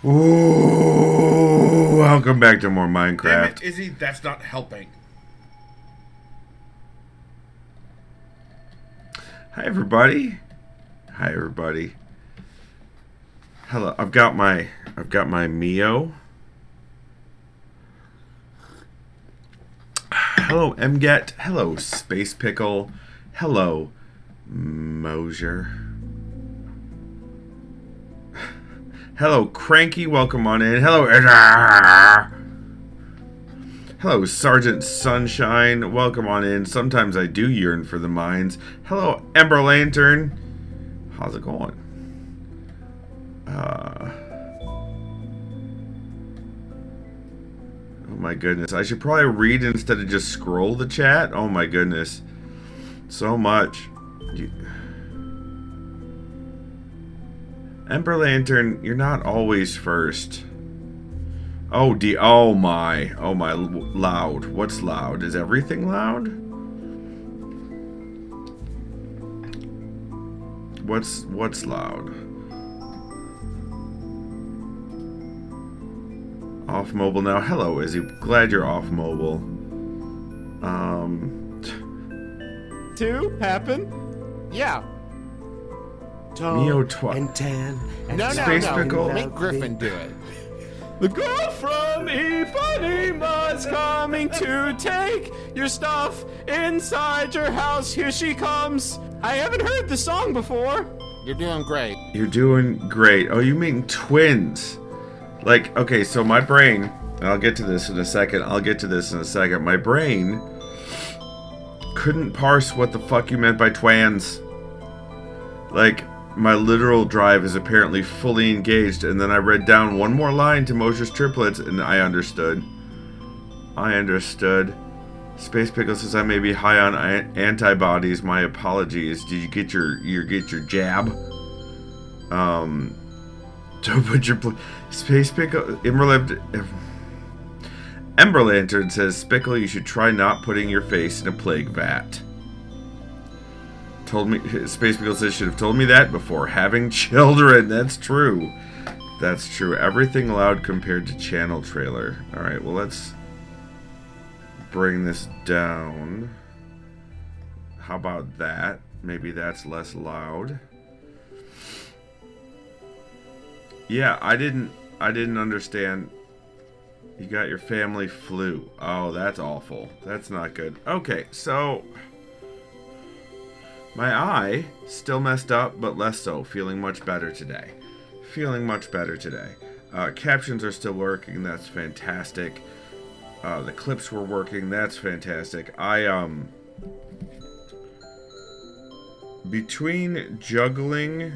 Ooh, welcome back to more Damn Minecraft. it, Izzy, that's not helping. Hi everybody. Hi everybody. Hello. I've got my Mio. Hello Mget. Hello Space Pickle. Hello Mosier. Hello Cranky. Welcome on in. Hello Hello, Sergeant Sunshine. Welcome on in. Sometimes I do yearn for the mines. Hello, Ember Lantern. How's it going? Oh my goodness. I should probably read instead of just scroll the chat. Oh my goodness. So much. Ember Lantern, you're not always first. Oh my, loud. What's loud? Is everything loud? What's loud? Off mobile now. Hello, Izzy. Glad you're off mobile. To happen? Yeah. Mio and tan. And No, Space Pickle. Make Griffin do it. The girl from Ipanema's coming to take your stuff inside your house. Here she comes. I haven't heard the song before. You're doing great. You're doing great. Oh, you mean twins? Like, okay, so my brain, and I'll get to this in a second. My brain couldn't parse what the fuck you meant by twins. Like, my literal drive is apparently fully engaged, and then I read down one more line to Mosher's triplets, and I understood. Space Pickle says I may be high on antibodies. My apologies. Did you get your jab? Don't put your Space Pickle. Ember Lantern says, Spickle, you should try not putting your face in a plague vat. Space Pickle says, should have told me that before having children. That's true. Everything loud compared to channel trailer. Alright, well, let's bring this down. How about that? Maybe that's less loud. Yeah, I didn't understand. You got your family flu. Oh, that's awful. That's not good. Okay, so my eye still messed up, but less so. Feeling much better today. Captions are still working. That's fantastic. The clips were working. That's fantastic. Between juggling,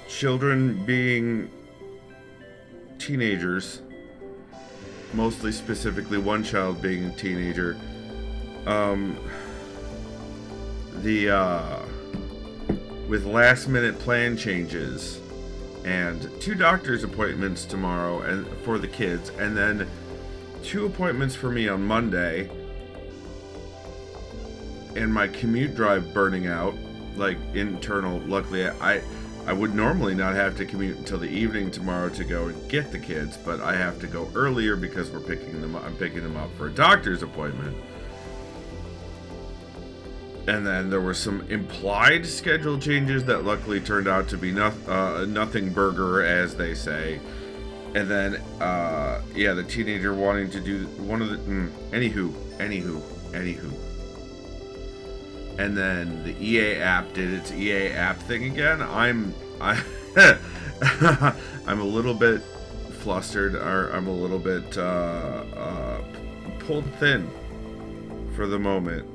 children being teenagers, mostly specifically one child being a teenager, with last minute plan changes and 2 doctor's appointments tomorrow and for the kids, and then 2 appointments for me on Monday, and my commute drive burning out, like internal. Luckily I would normally not have to commute until the evening tomorrow to go and get the kids, but I have to go earlier because I'm picking them up for a doctor's appointment. And then there were some implied schedule changes that luckily turned out to be nothing burger, as they say. And then, the teenager wanting to do one of the... Anywho. And then the EA app did its EA app thing again. I'm a little bit flustered, or I'm a little bit pulled thin for the moment.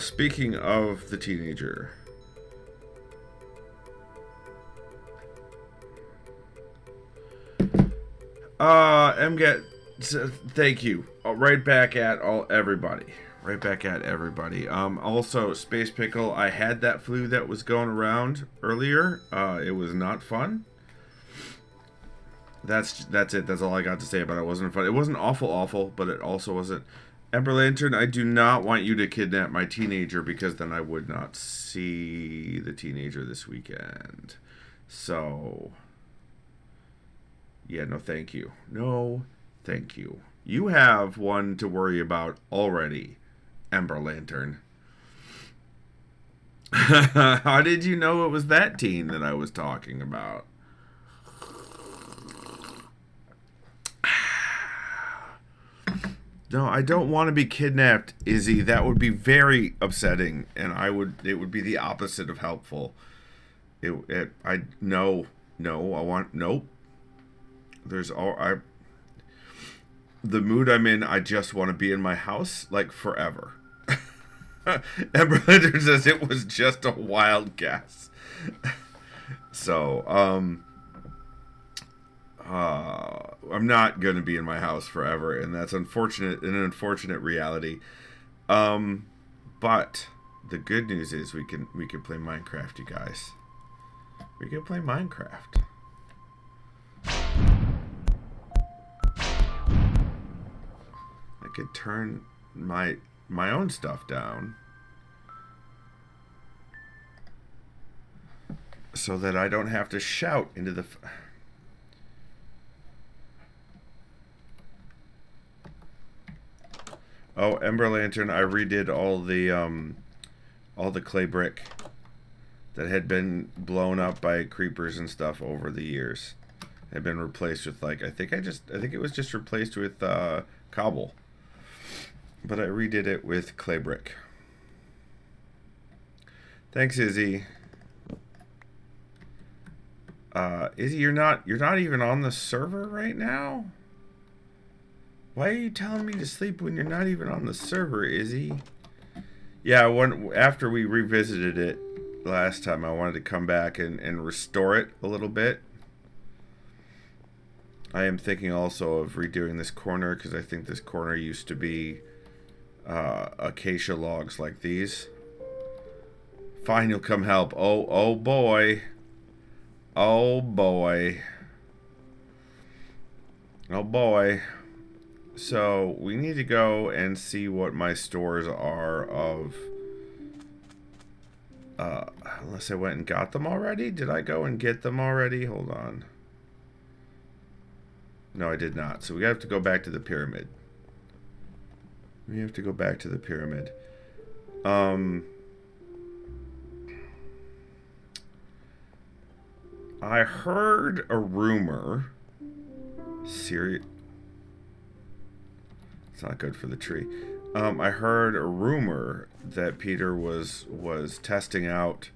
Speaking of the teenager, MGet, thank you. Right back at everybody. Right back at everybody. Also, Space Pickle, I had that flu that was going around earlier. It was not fun. That's it. That's all I got to say about it. It wasn't fun. It wasn't awful, but it also wasn't. Ember Lantern, I do not want you to kidnap my teenager because then I would not see the teenager this weekend. So, yeah, no thank you. No thank you. You have one to worry about already, Ember Lantern. How did you know it was that teen that I was talking about? No, I don't want to be kidnapped, Izzy. That would be very upsetting, and it would be the opposite of helpful. Nope. The mood I'm in, I just want to be in my house, like, forever. Ember Lantern says it was just a wild guess. So, I'm not going to be in my house forever, and that's an unfortunate reality. But the good news is we can play Minecraft, you guys. We can play Minecraft. I could turn my own stuff down so that I don't have to shout into the... Oh, Ember Lantern, I redid all the clay brick that had been blown up by creepers and stuff over the years. Had been replaced with, like, I think it was just replaced with cobble. But I redid it with clay brick. Thanks, Izzy. Izzy, you're not even on the server right now? Why are you telling me to sleep when you're not even on the server, Izzy? Yeah, after we revisited it last time, I wanted to come back and restore it a little bit. I am thinking also of redoing this corner, because I think this corner used to be acacia logs like these. Fine, you'll come help. Oh boy. Oh boy. Oh boy. So, we need to go and see what my stores are of... unless I went and got them already? Did I go and get them already? Hold on. No, I did not. So we have to go back to the pyramid. We have to go back to the pyramid. I heard a rumor... It's not good for the tree. I heard a rumor that Peter was testing out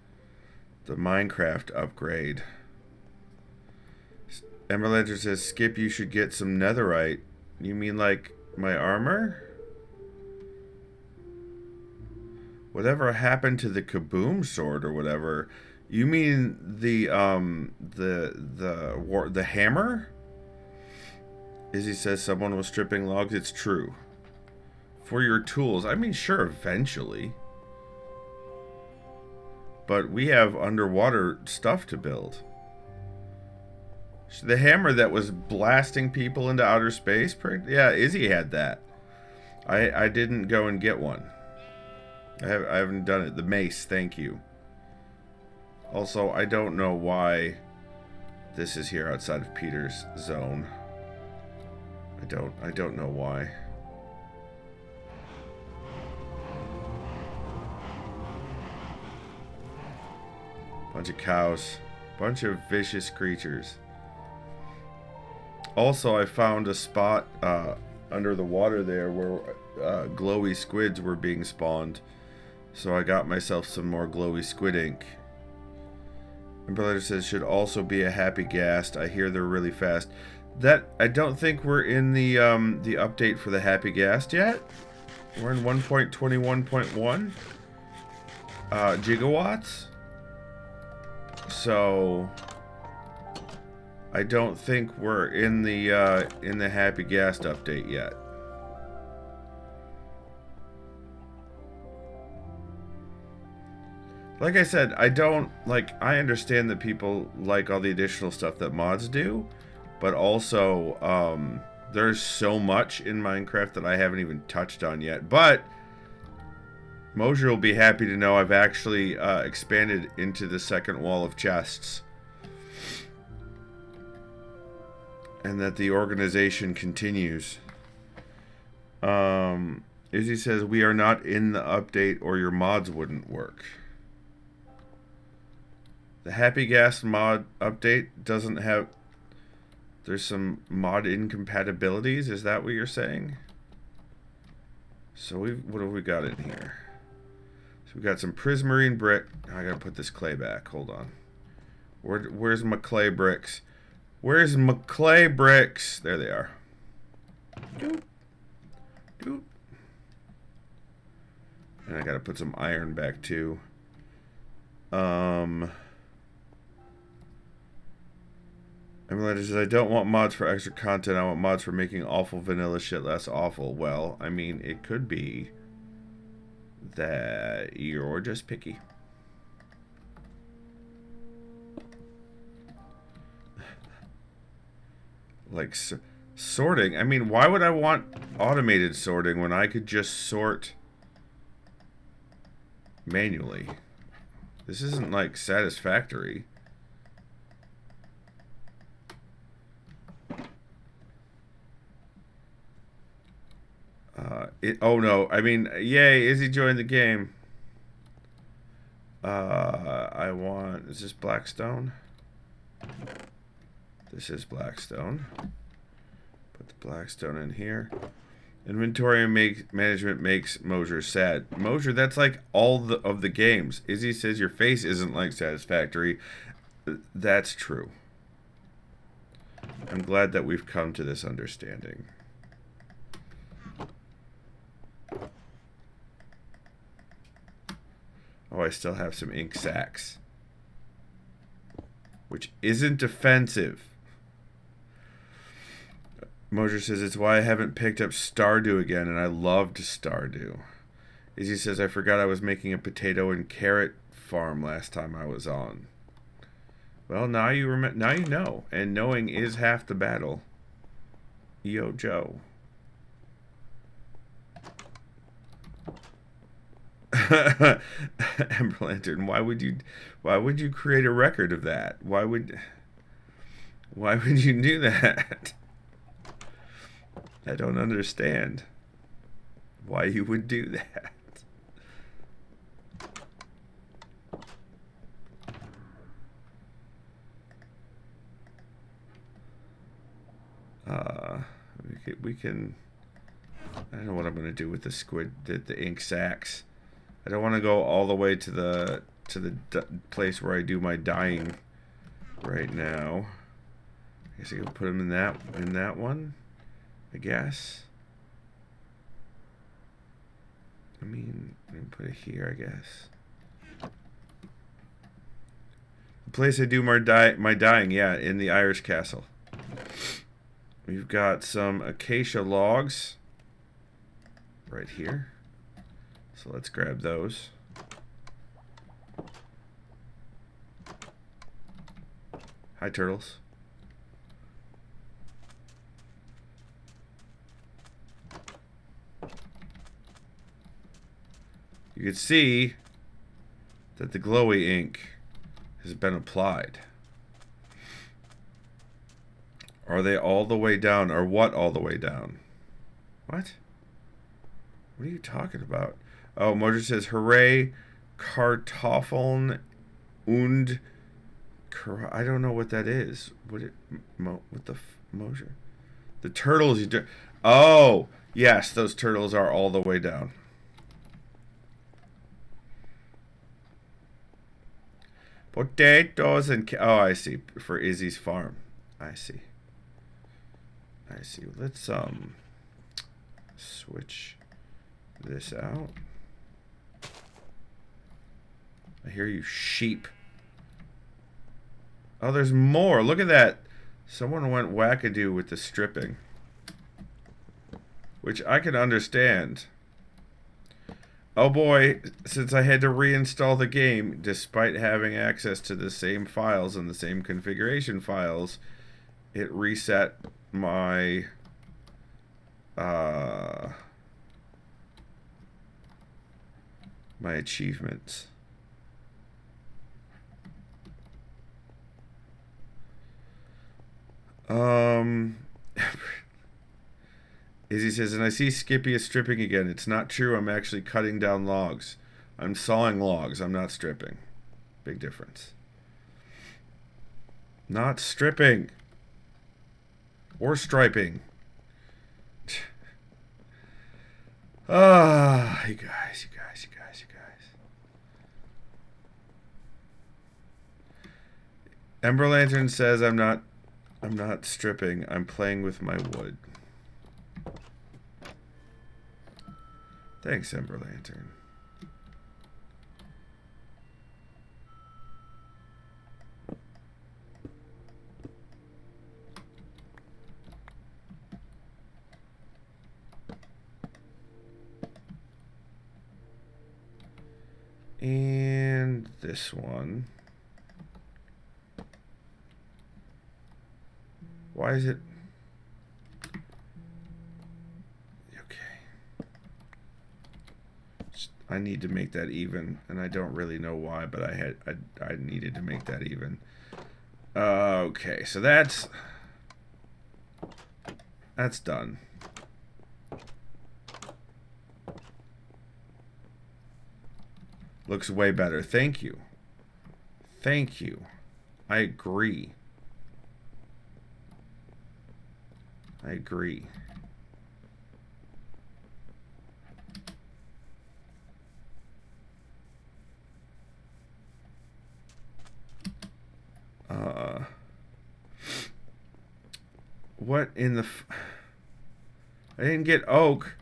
the Minecraft upgrade. Ember Lantern says, Skip, you should get some netherite. You mean like my armor? Whatever happened to the kaboom sword or whatever? You mean the hammer? Izzy says someone was stripping logs. It's true. For your tools. I mean, sure, eventually. But we have underwater stuff to build. The hammer that was blasting people into outer space? Yeah, Izzy had that. I didn't go and get one. I haven't done it. The mace, thank you. Also, I don't know why this is here outside of Peter's zone. I don't know why. Bunch of cows. Bunch of vicious creatures. Also, I found a spot under the water there where glowy squids were being spawned. So I got myself some more glowy squid ink. My brother says should also be a happy ghast. I hear they're really fast. That I don't think we're in the update for the happy ghast yet. We're in 1.21.1 gigawatts. So I don't think we're in the happy ghast update yet. Like I said, I don't, like, I understand that people like all the additional stuff that mods do, but also, there's so much in Minecraft that I haven't even touched on yet. But Mosier will be happy to know I've actually expanded into the second wall of chests. And that the organization continues. Izzy says, we are not in the update or your mods wouldn't work. The Happy Gas mod update doesn't have... There's some mod incompatibilities. Is that what you're saying? So what have we got in here? So we got some prismarine brick. I gotta put this clay back. Hold on. Where's my clay bricks? Where's my clay bricks? There they are. Doop. Doop. And I gotta put some iron back too. Emily says, I don't want mods for extra content. I want mods for making awful vanilla shit less awful. Well, I mean, it could be that you're just picky. Like, sorting. I mean, why would I want automated sorting when I could just sort manually? This isn't, like, satisfactory. Oh no, I mean, yay, Izzy joined the game. Is this Blackstone? This is Blackstone. Put the Blackstone in here. Inventory management makes Mosier sad. Mosier, that's like all of the games. Izzy says your face isn't like satisfactory. That's true. I'm glad that we've come to this understanding. Oh, I still have some ink sacs. Which isn't defensive. Mosier says, it's why I haven't picked up Stardew again, and I loved Stardew. Izzy says, I forgot I was making a potato and carrot farm last time I was on. Well, now you know, and knowing is half the battle. Yo, Joe. Ember Lantern, why would you create a record of that? Why would you do that? I don't understand why you would do that. We can I don't know what I'm gonna do with the squid, the ink sacs. I don't want to go all the way to the place where I do my dyeing right now. I guess I can put them in that one. I guess. I mean, I can put it here, I guess. The place I do my dyeing, yeah, in the Irish castle. We've got some acacia logs right here. So let's grab those. Hi, turtles. You can see that the glowy ink has been applied. Are they all the way down? Or what all the way down? What? What are you talking about? Oh, Mosier says, hooray, Kartoffeln und... I don't know what that is. What the Mosier? The turtles you do... Oh, yes, those turtles are all the way down. Potatoes and... Oh, I see. For Izzy's farm. I see. I see. Let's, switch this out. I hear you, sheep. Oh, there's more. Look at that. Someone went wackadoo with the stripping. Which I can understand. Oh boy, since I had to reinstall the game, despite having access to the same files and the same configuration files, it reset my my achievements. Izzy says, and I see Skippy is stripping again. It's not true. I'm actually cutting down logs. I'm sawing logs. I'm not stripping. Big difference. Not stripping. Or striping. Ah, you guys. Ember Lantern says I'm not stripping. I'm playing with my wood. Thanks, Ember Lantern. And this one. Why is it? Okay. I need to make that even, and I don't really know why, but I needed to make that even. Okay, so that's done. Looks way better. Thank you. Thank you. I agree. I agree. What in the I didn't get oak.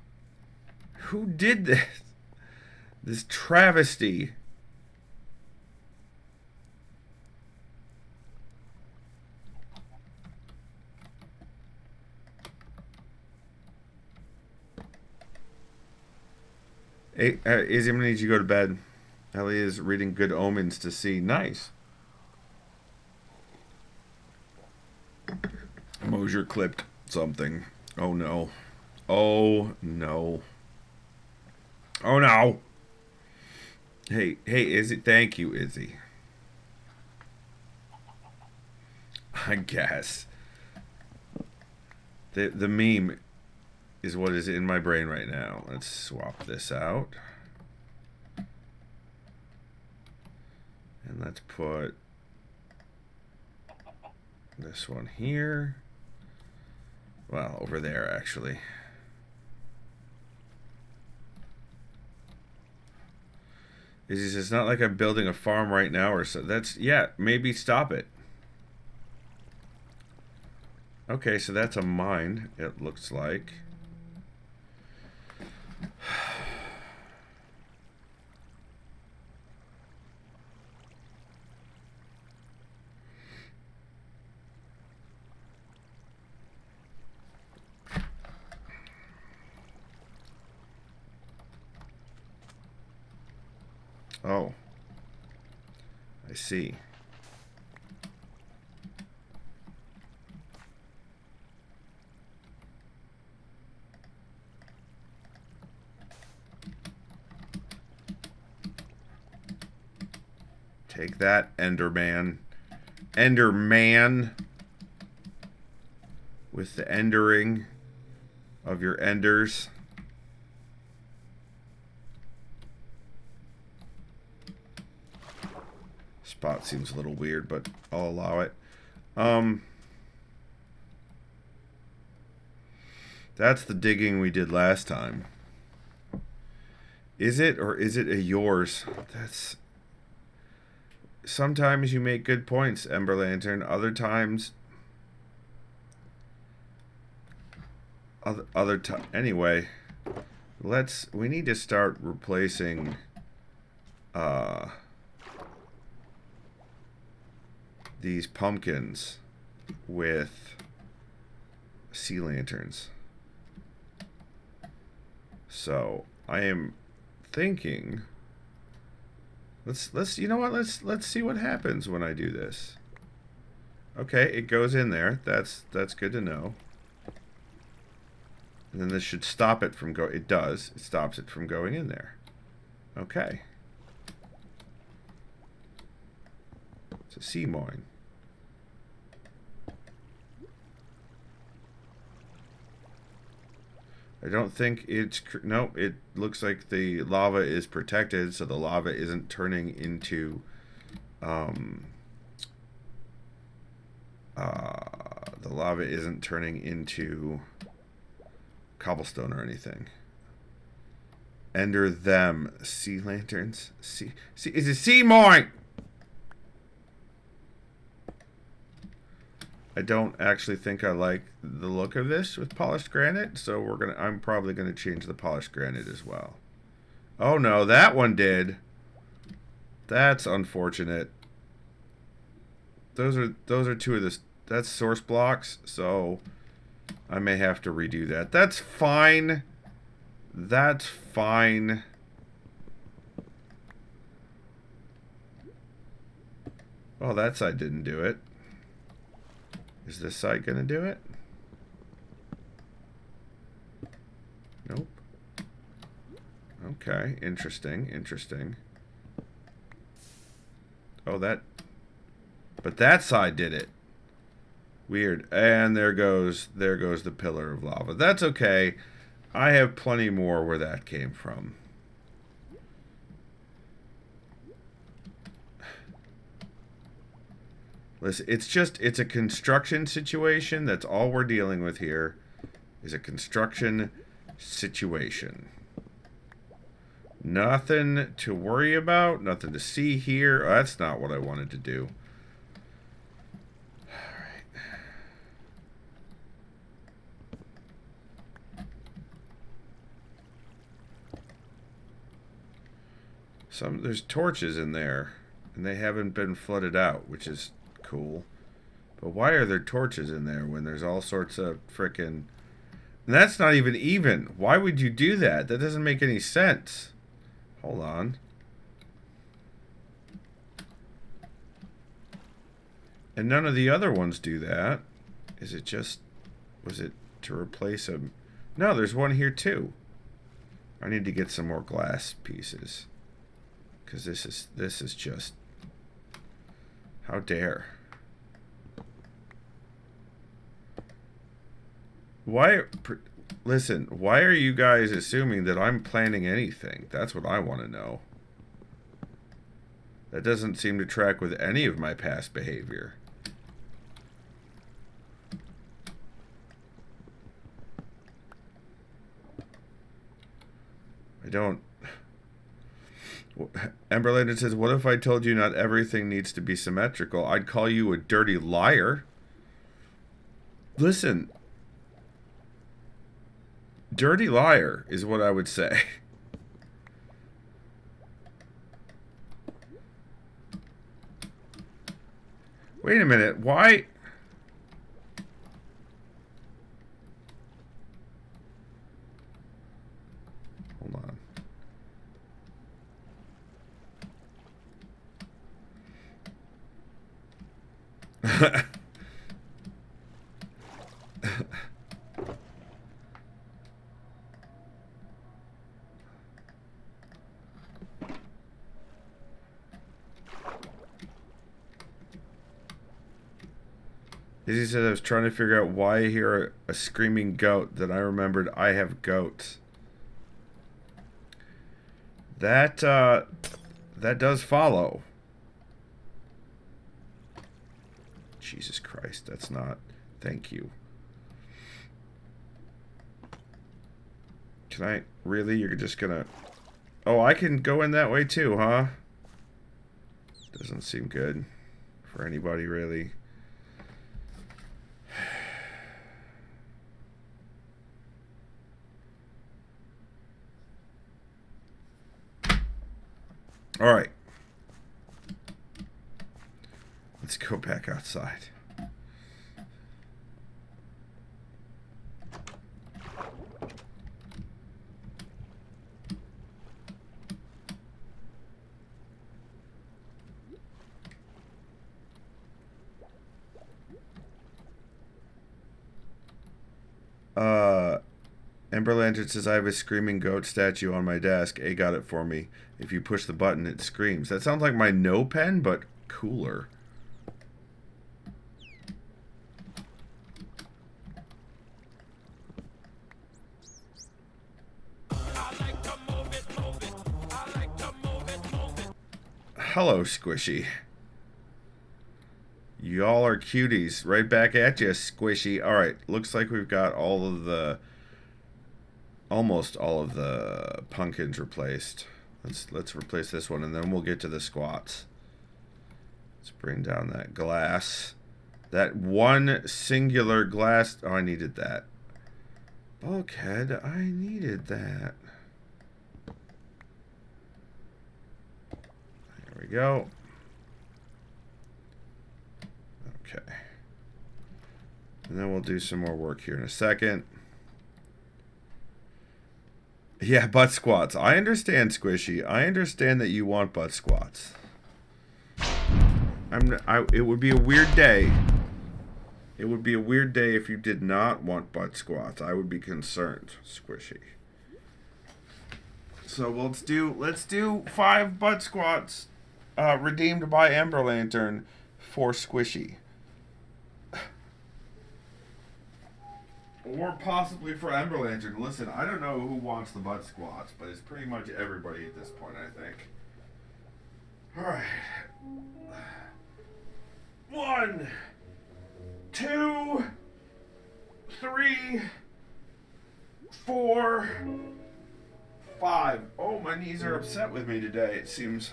Who did this? This travesty. Hey, Izzy, I'm gonna need you to go to bed. Ellie is reading Good Omens to see. Nice. Mosier clipped something. Oh no. Oh no. Oh no. Hey, Izzy. Thank you, Izzy. I guess. The meme is what is in my brain right now. Let's swap this out. And let's put this one here. Well, over there, actually. Izzy says, it's not like I'm building a farm right now or so. That's, yeah, maybe stop it. Okay, so that's a mine, it looks like. Oh, I see. Take that, Enderman. Enderman. With the endering of your enders. Spot seems a little weird, but I'll allow it. That's the digging we did last time. Is it, or is it a yours? That's... Sometimes you make good points, Ember Lantern. Other times... Anyway, we need to start replacing... these pumpkins with sea lanterns. So I am thinking. Let's you know what? Let's see what happens when I do this. Okay, it goes in there. That's good to know. And then this should stop it from going. It does. It stops it from going in there. Okay. It's a sea mine. I don't think it's... Nope, it looks like the lava is protected, so the lava isn't turning into... the lava isn't turning into cobblestone or anything. Ender them. Sea lanterns. Sea... It's a sea mine! I don't actually think I like the look of this with polished granite, so I'm probably gonna change the polished granite as well. Oh no, that one did. That's unfortunate. Those are two of the... That's source blocks, so I may have to redo that. That's fine. That's fine. Oh, that side didn't do it. Is this side gonna do it? Nope. Okay, interesting, interesting. Oh, but that side did it. Weird. And there goes the pillar of lava. That's okay. I have plenty more where that came from. Listen, it's a construction situation. That's all we're dealing with here, is a construction situation. Nothing to worry about, nothing to see here. Oh, that's not what I wanted to do. All right. There's torches in there, and they haven't been flooded out, which is cool. But why are there torches in there when there's all sorts of frickin'... And that's not even. Why would you do that? That doesn't make any sense. Hold on. And none of the other ones do that. Is it just... Was it to replace them? No, there's one here too. I need to get some more glass pieces. Because this is just... How dare. Listen, why are you guys assuming that I'm planning anything? That's what I want to know. That doesn't seem to track with any of my past behavior. I don't... Emberlander says, what if I told you not everything needs to be symmetrical? I'd call you a dirty liar. Listen... Dirty liar is what I would say. Wait a minute, why? Hold on. Izzy said, I was trying to figure out why I hear a screaming goat. Then I remembered I have goats. That does follow. Jesus Christ, that's not... Thank you. Can I... Really? You're just gonna... Oh, I can go in that way too, huh? Doesn't seem good for anybody, really. All right. Let's go back outside. Ember Lantern says, I have a screaming goat statue on my desk. A got it for me. If you push the button, it screams. That sounds like my no pen, but cooler. Hello, Squishy. Y'all are cuties. Right back at you, Squishy. Alright, looks like we've got almost all of the pumpkins replaced. Let's replace this one, and then we'll get to the squats. Let's bring down that glass. That one singular glass. Oh, I needed that. Bulkhead, I needed that. There we go. Okay. And then we'll do some more work here in a second. Yeah, butt squats. I understand, Squishy. I understand that you want butt squats. It would be a weird day. It would be a weird day if you did not want butt squats. I would be concerned, Squishy. So let's do 5 butt squats redeemed by Ember Lantern for Squishy. Or possibly for Ember Lantern. Listen, I don't know who wants the butt squats, but it's pretty much everybody at this point, I think. Alright. 1, 2, 3, 4, 5. Oh, my knees are upset with me today, it seems.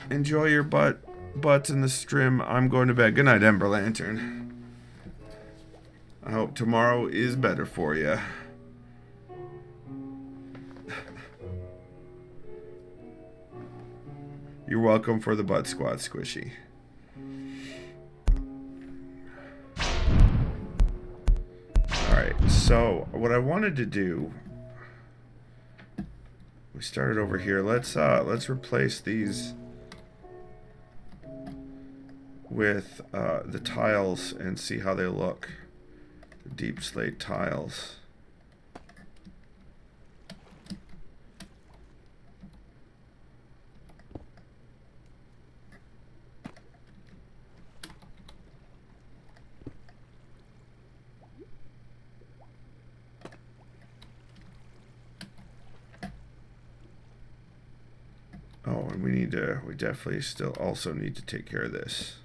Enjoy your butts in the stream. I'm going to bed. Good night, Ember Lantern. I hope tomorrow is better for you. You're welcome for the butt squat, Squishy. Alright, so what I wanted to do, we started over here. Let's replace these with the tiles and see how they look. The deep slate tiles. Oh, and we definitely still also need to take care of this.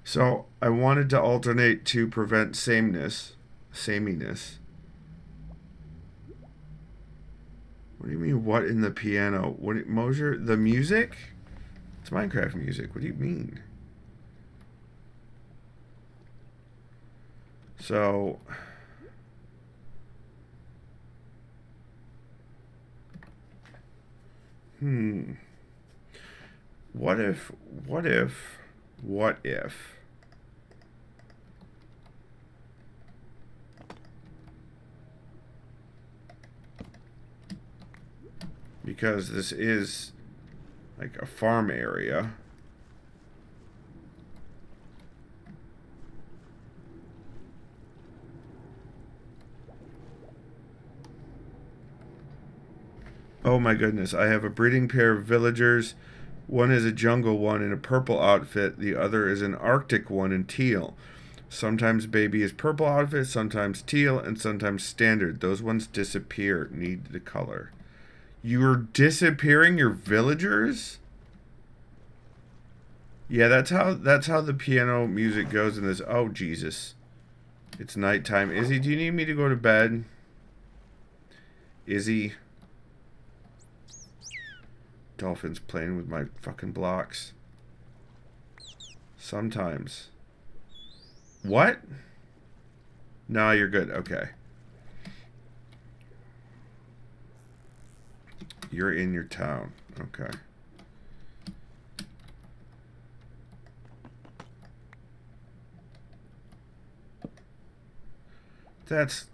So I wanted to alternate to prevent sameness. What do you mean, what in the piano? Mosier, the music? It's Minecraft music. What do you mean? So... What if... Because this is like a farm area. Oh my goodness, I have a breeding pair of villagers. One is a jungle one in a purple outfit. The other is an Arctic one in teal. Sometimes baby is purple outfit, sometimes teal, and sometimes standard. Those ones disappear. Need the color. You're disappearing your villagers? Yeah, that's how the piano music goes in this. Oh, Jesus. It's nighttime. Izzy, do you need me to go to bed? Izzy. Dolphin's playing with my fucking blocks. Sometimes. What? No, you're good. Okay. You're in your town. Okay. That's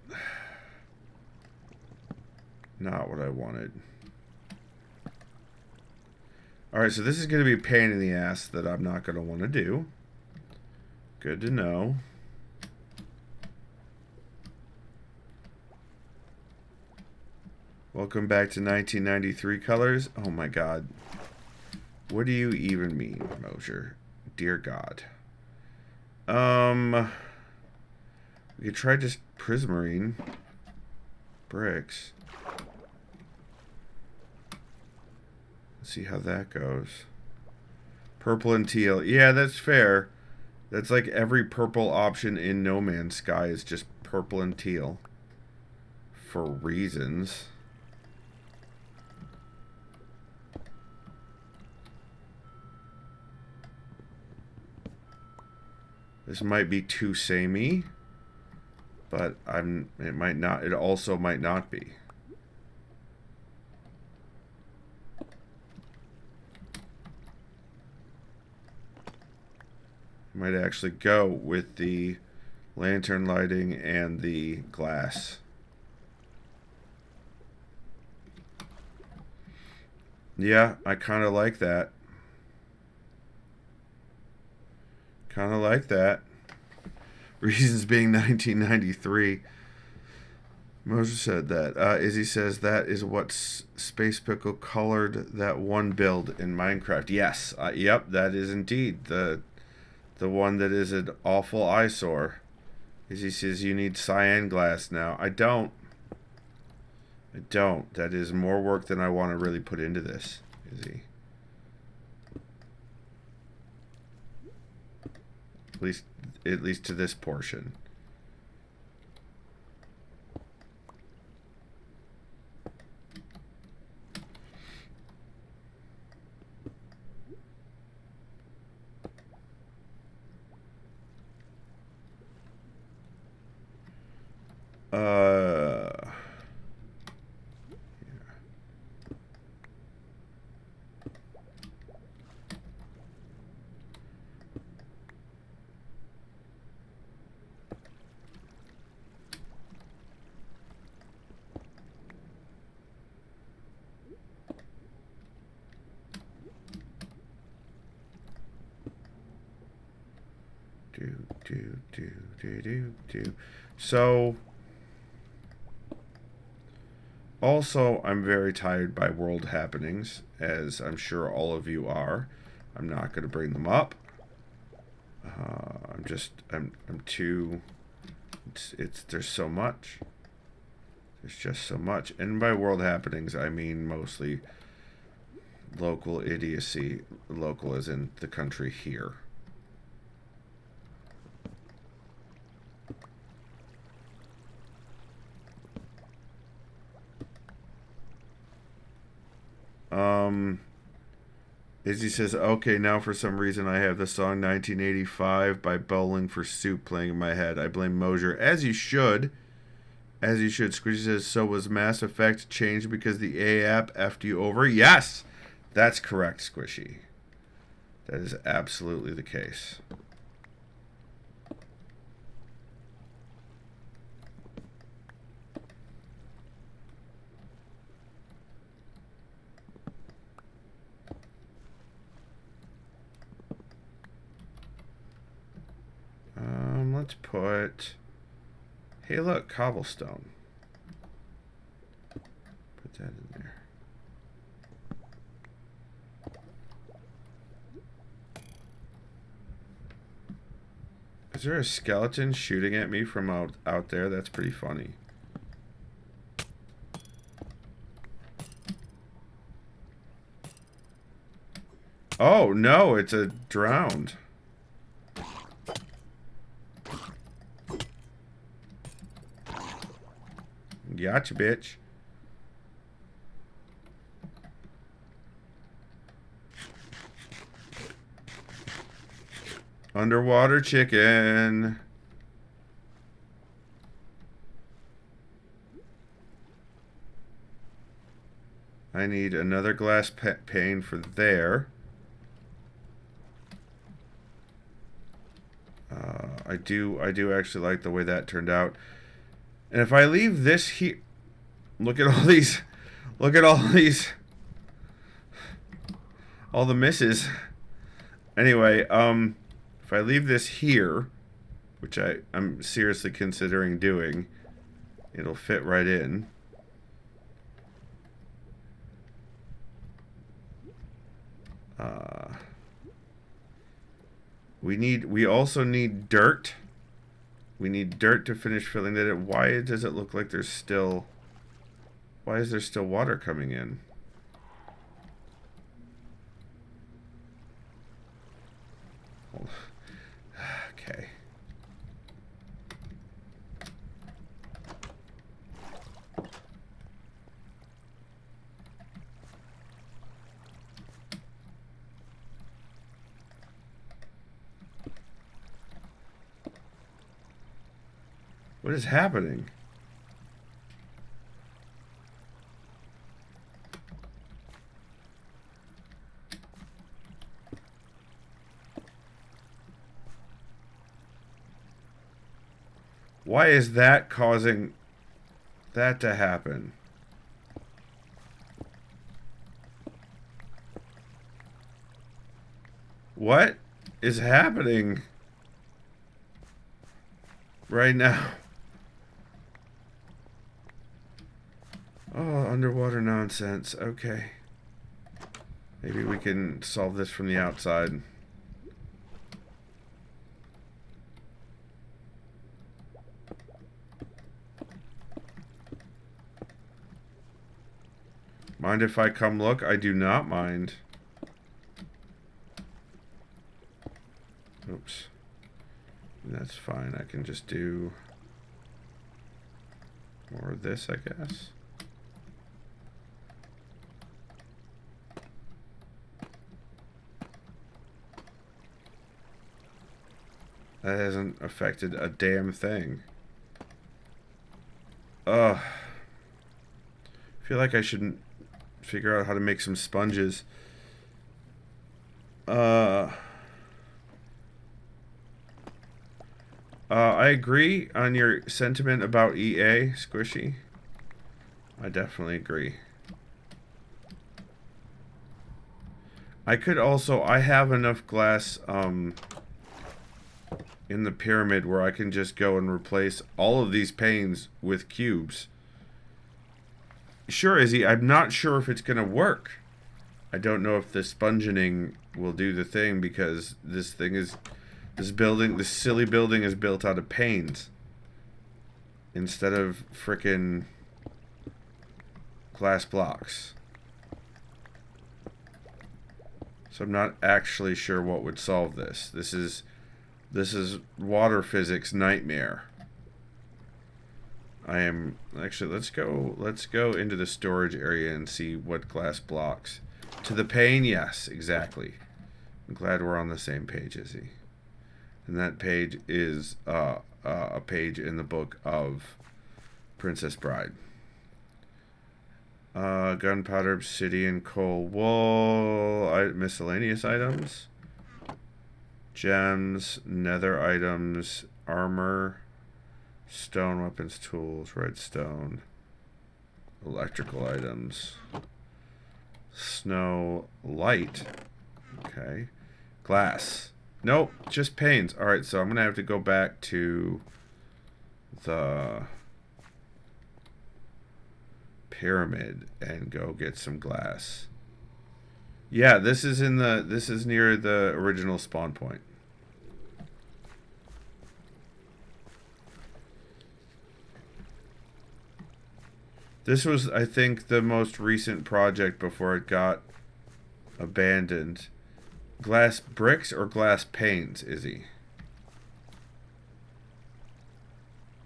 not what I wanted. Alright, so this is going to be a pain in the ass that I'm not going to want to do. Good to know. Welcome back to 1993 colors. Oh my god. What do you even mean, Mosier? Dear God. We could try just prismarine bricks. Let's see how that goes. Purple and teal. Yeah, that's fair. That's like every purple option in No Man's Sky is just purple and teal. For reasons. This might be too samey, but it might not. It also might not be. Might actually go with the lantern lighting and the glass. Yeah, I kind of like that. Kind of like that. Reasons being 1993. Moses said that. Izzy says that is what Space Pickle colored that one build in Minecraft. Yes. Yep, that is indeed the one that is an awful eyesore. Izzy says you need cyan glass now. I don't. I don't. That is more work than I want to really put into this, Izzy. At least to this portion. So, also, I'm very tired by world happenings, as I'm sure all of you are. I'm not going to bring them up. I'm too, there's so much. There's just so much. And by world happenings, I mean mostly local idiocy. Local as in the country here. Izzy says, okay, now for some reason I have the song 1985 by Bowling for Soup playing in my head. I blame Mosier. As you should. As you should. Squishy says, so was Mass Effect changed because the A app effed you over? Yes! That's correct, Squishy. That is absolutely the case. Let's put... Hey, look, cobblestone. Put that in there. Is there a skeleton shooting at me from out there? That's pretty funny. Oh, no, it's a drowned. Gotcha, bitch. Underwater chicken. I need another glass pane for there. I do actually like the way that turned out. And if I leave this here... Look at all these... Look at all these... All the misses. Anyway, if I leave this here, which I'm seriously considering doing, it'll fit right in. We also need dirt. We need dirt to finish filling that in. Why does it look like there's still... Why is there still water coming in? Okay. What is happening? Why is that causing that to happen? What is happening right now? Oh, underwater nonsense. Okay. Maybe we can solve this from the outside. Mind if I come look? I do not mind. Oops. That's fine. I can just do more of this, I guess. That hasn't affected a damn thing. Ugh. I feel like I should figure out how to make some sponges. I agree on your sentiment about EA, Squishy. I definitely agree. I could also... I have enough glass in the pyramid where I can just go and replace all of these panes with cubes. Sure, Izzy, I'm not sure if it's going to work. I don't know if the spongening will do the thing because this thing is... This silly building is built out of panes instead of frickin' glass blocks. So I'm not actually sure what would solve this. This is water physics nightmare. I am actually let's go into the storage area and see what glass blocks. To the pane, yes, exactly. I'm glad we're on the same page, Izzy. And that page is a page in the book of Princess Bride. Gunpowder, obsidian, coal, wool, miscellaneous items, gems, nether items, armor, stone, weapons, tools, redstone, electrical items, snow, light, okay, glass. Nope, just panes. Alright, so I'm going to have to go back to the pyramid and go get some glass. Yeah, this is near the original spawn point. This was, I think, the most recent project before it got abandoned. Glass bricks or glass panes, Izzy?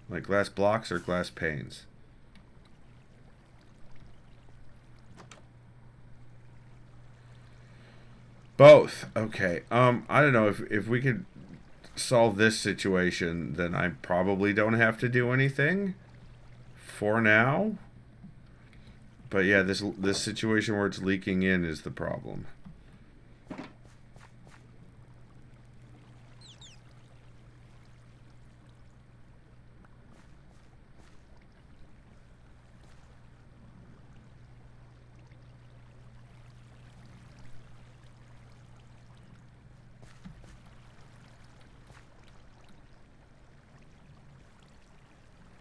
Like glass blocks or glass panes? Both. Okay. I don't know if we could solve this situation, then I probably don't have to do anything for now. But yeah, this situation where it's leaking in is the problem.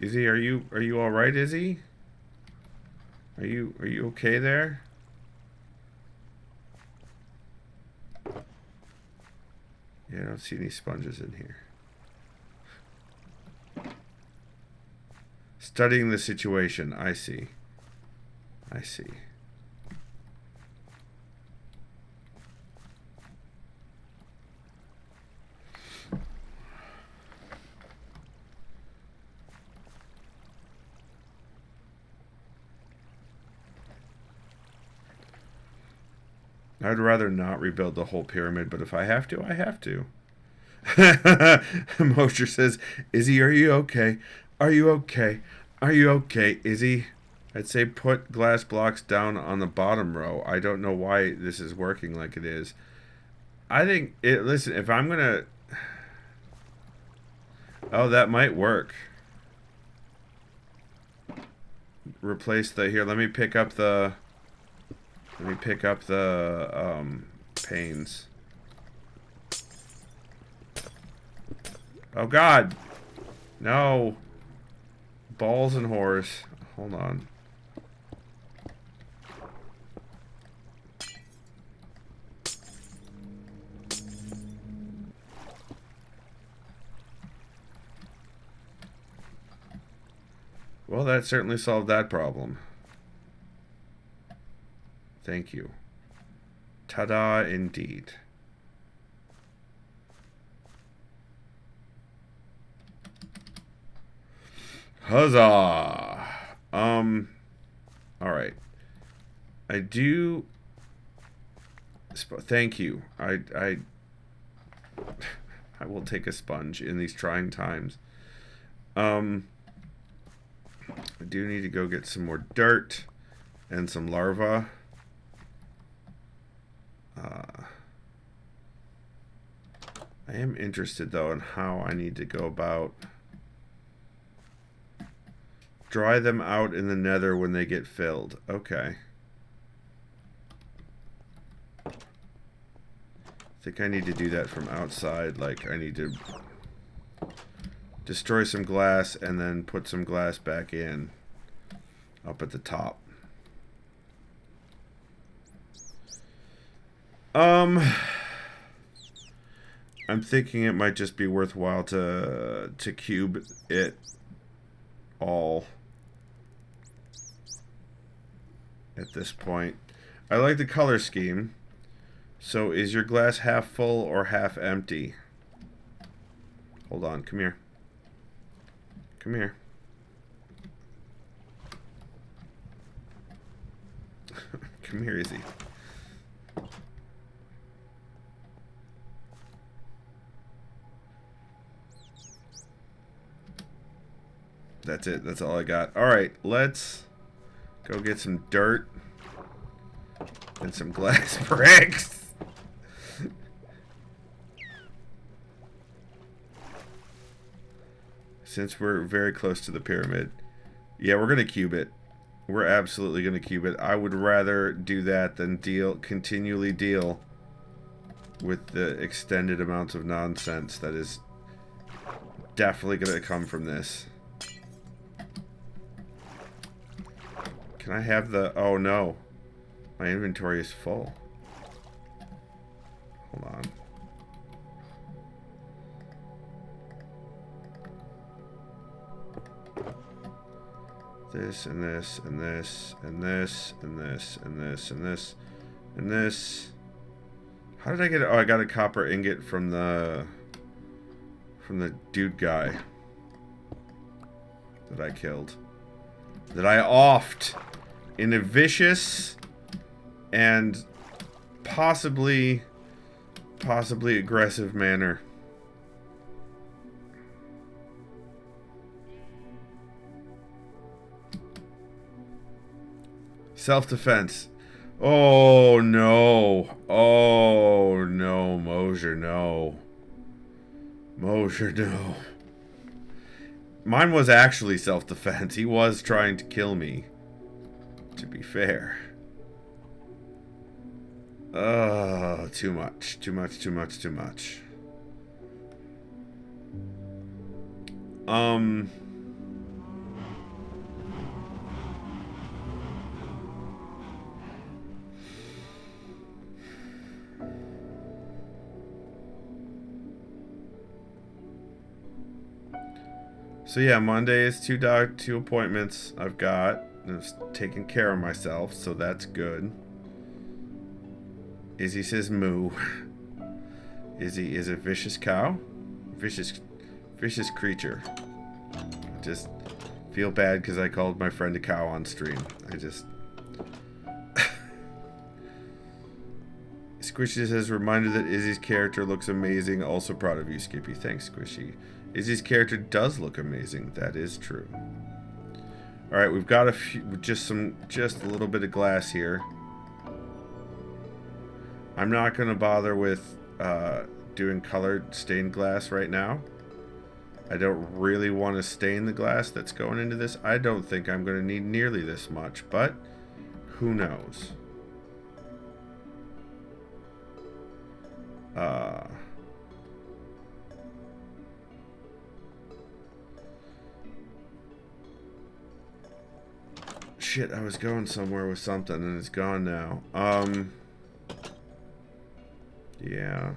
Izzy, are you all right, Izzy? Are you okay there? Yeah, I don't see any sponges in here. Studying the situation. I see. I see. I'd rather not rebuild the whole pyramid, but if I have to, I have to. Mosher says, Izzy, are you okay? Are you okay? Are you okay, Izzy? I'd say put glass blocks down on the bottom row. I don't know why this is working like it is. I think it, listen, if I'm gonna... Oh, that might work. Replace the, here, let me pick up the panes. Oh God, no. Balls and whores. Hold on. Well, that certainly solved that problem. Thank you. Ta-da, indeed. Huzzah! Alright. I do... Thank you. I will take a sponge in these trying times. I do need to go get some more dirt and some larvae. I am interested, though, in how I need to go about... Dry them out in the nether when they get filled. Okay. I think I need to do that from outside. Like, I need to destroy some glass and then put some glass back in up at the top. I'm thinking it might just be worthwhile to cube it all at this point. I like the color scheme. So is your glass half full or half empty? Hold on, come here. Come here. Come here, Izzy. That's it. That's all I got. Alright, let's go get some dirt and some glass bricks. Since we're very close to the pyramid. Yeah, we're going to cube it. We're absolutely going to cube it. I would rather do that than continually deal with the extended amounts of nonsense that is definitely going to come from this. Can I have the... Oh, no. My inventory is full. Hold on. This, and this, and this, and this, and this, and this, and this, and this. How did I get it? Oh, I got a copper ingot from the dude guy that I killed. That I offed in a vicious and possibly aggressive manner. Self-defense. Oh no. Oh no, Mosher, no. Mosher, no. Mine was actually self-defense. He was trying to kill me. To be fair. Too much. Too much, too much, too much. So yeah, Monday is two appointments I've got. I'm taking care of myself, so that's good. Izzy says moo. Izzy is a vicious cow. Vicious creature. I just feel bad because I called my friend a cow on stream. I just... Squishy says, reminder that Izzy's character looks amazing. Also proud of you, Skippy. Thanks, Squishy. Izzy's character does look amazing. That is true. Alright, we've got a few, just a little bit of glass here. I'm not going to bother with doing colored stained glass right now. I don't really want to stain the glass that's going into this. I don't think I'm going to need nearly this much, but who knows? Shit, I was going somewhere with something and it's gone now. Yeah.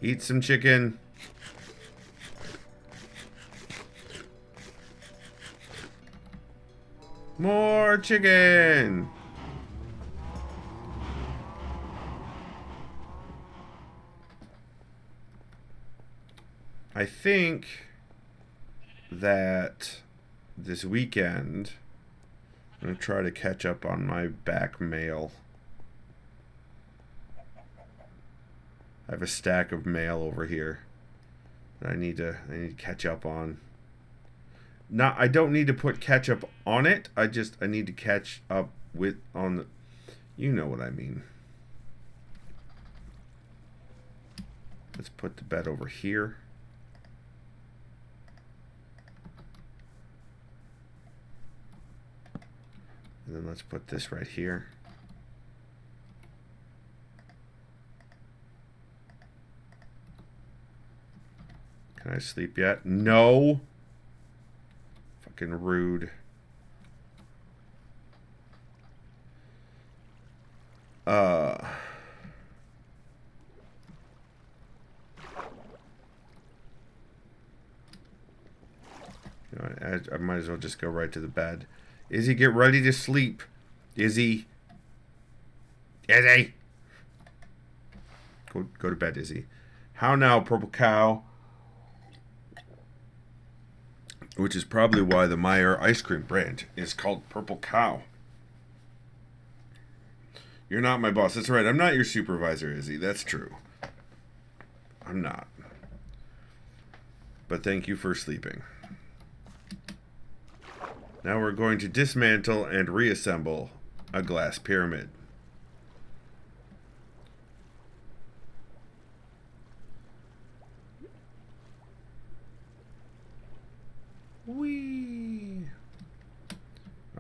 Eat some chicken. More chicken. I think that this weekend I'm going to try to catch up on my back mail. I have a stack of mail over here that I need to catch up on. I don't need to put ketchup on it. I need to catch up on the, you know what I mean. Let's put the bed over here. And then let's put this right here. Can I sleep yet? No. Fucking rude. You know, I might as well just go right to the bed. Izzy, get ready to sleep. Izzy. Izzy. Go to bed, Izzy. How now, Purple Cow? Which is probably why the Meyer ice cream brand is called Purple Cow. You're not my boss. That's right. I'm not your supervisor, Izzy. That's true. I'm not. But thank you for sleeping. Now we're going to dismantle and reassemble a glass pyramid. Whee!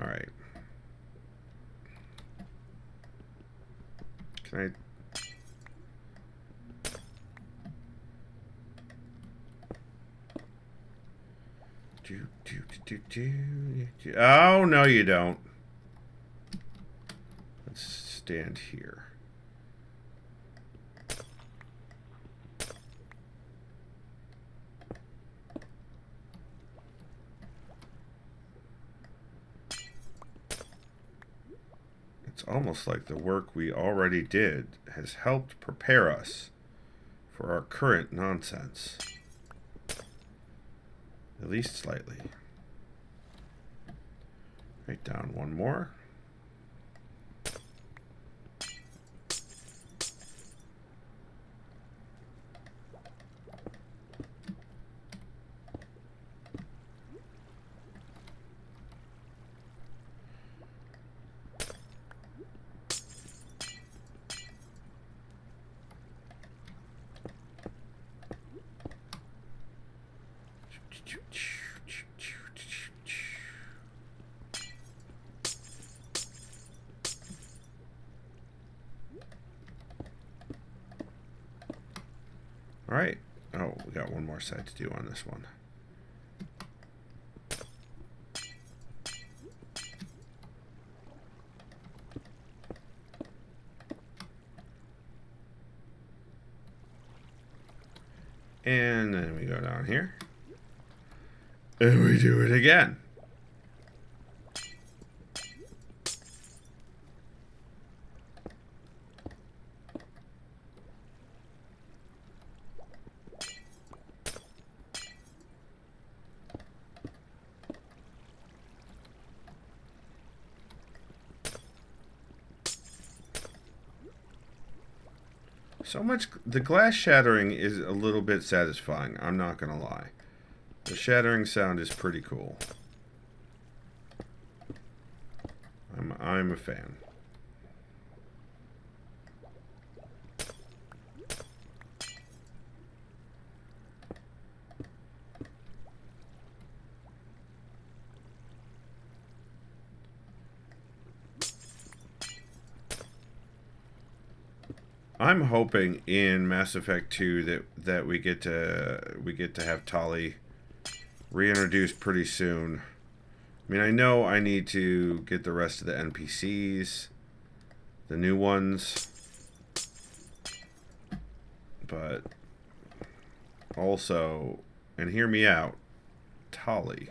All right. Can I... Oh, no, you don't. Let's stand here. It's almost like the work we already did has helped prepare us for our current nonsense. At least slightly. Write down one more. All right. Oh, we got one more side to do on this one. And then we go down here. And we do it again. So much. The glass shattering is a little bit satisfying. I'm not going to lie. The shattering sound is pretty cool. I'm a fan. I'm hoping in Mass Effect 2 that we get to have Tali reintroduced pretty soon. I mean, I know I need to get the rest of the NPCs, the new ones, but also, and hear me out, Tali.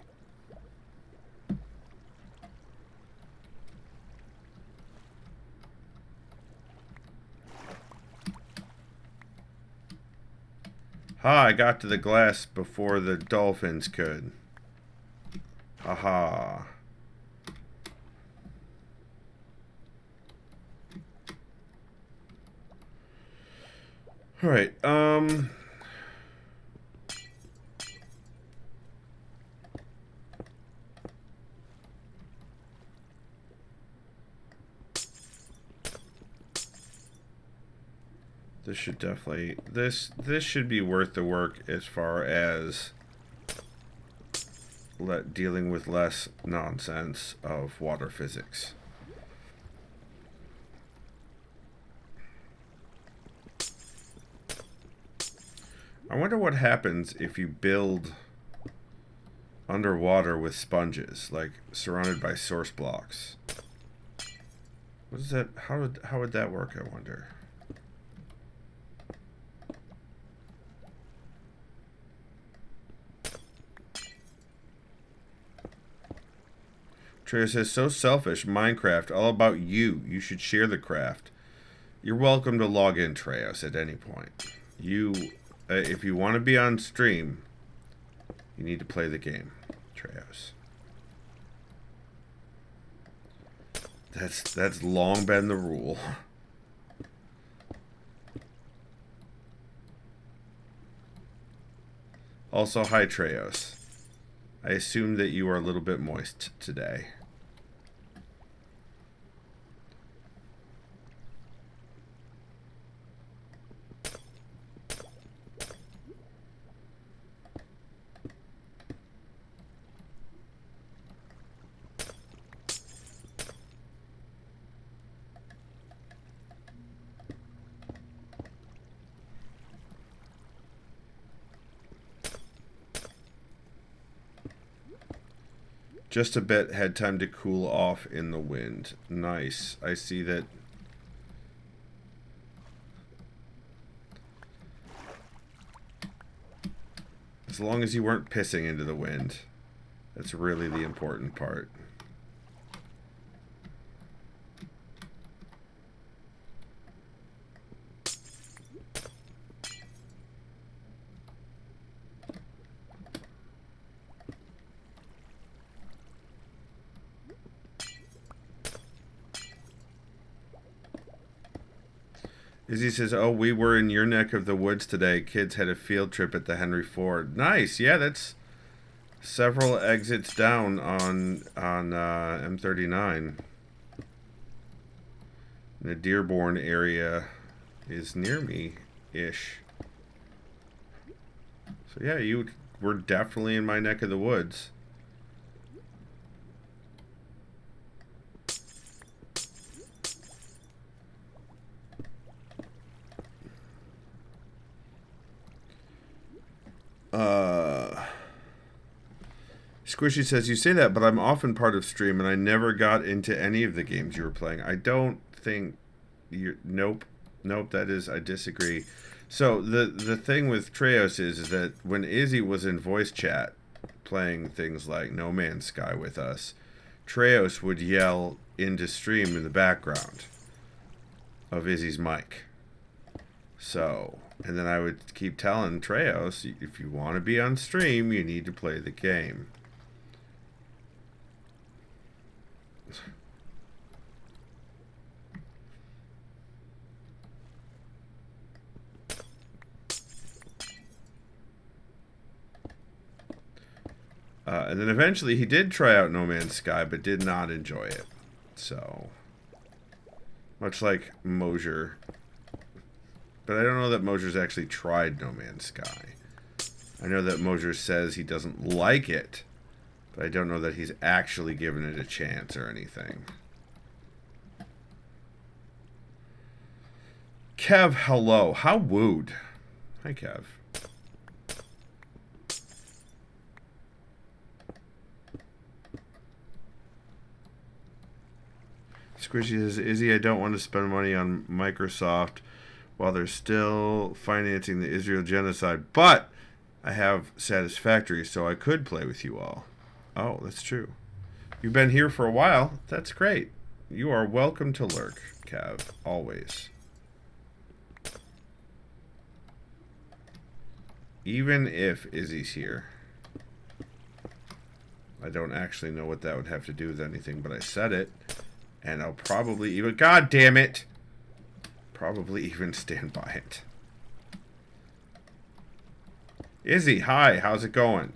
Ha, I got to the glass before the dolphins could. Haha. Alright, this should definitely this should be worth the work as far as dealing with less nonsense of water physics. I wonder what happens if you build underwater with sponges, like surrounded by source blocks. What is that? How would that work, I wonder? Treya says, so selfish, Minecraft, all about you. You should share the craft. You're welcome to log in, Treos, at any point. If you want to be on stream, you need to play the game, Treos. That's long been the rule. Also, hi, Treos. I assume that you are a little bit moist today. Just a bit, had time to cool off in the wind. Nice. I see that. As long as you weren't pissing into the wind. That's really the important part. Izzy says, oh, we were in your neck of the woods today. Kids had a field trip at the Henry Ford. Nice. Yeah, that's several exits down on M39. The Dearborn area is near me-ish. So yeah, you were definitely in my neck of the woods. Squishy says, you say that, but I'm often part of stream, and I never got into any of the games you were playing. I don't think you're... Nope. Nope, that is... I disagree. So, the thing with Treos is that when Izzy was in voice chat, playing things like No Man's Sky with us, Treos would yell into stream in the background of Izzy's mic. So... And then I would keep telling Treos, if you want to be on stream, you need to play the game. And then eventually he did try out No Man's Sky, but did not enjoy it. So, much like Mosier. But I don't know that Mosier's actually tried No Man's Sky. I know that Mosier says he doesn't like it, but I don't know that he's actually given it a chance or anything. Kev, hello. How wooed. Hi, Kev. Squishy says, Izzy, I don't want to spend money on Microsoft while they're still financing the Israel genocide, but I have Satisfactory, so I could play with you all. Oh, that's true. You've been here for a while. That's great. You are welcome to lurk, Cav. Always. Even if Izzy's here. I don't actually know what that would have to do with anything, but I said it. And I'll probably even... God damn it! Probably even stand by it. Izzy, hi, how's it going?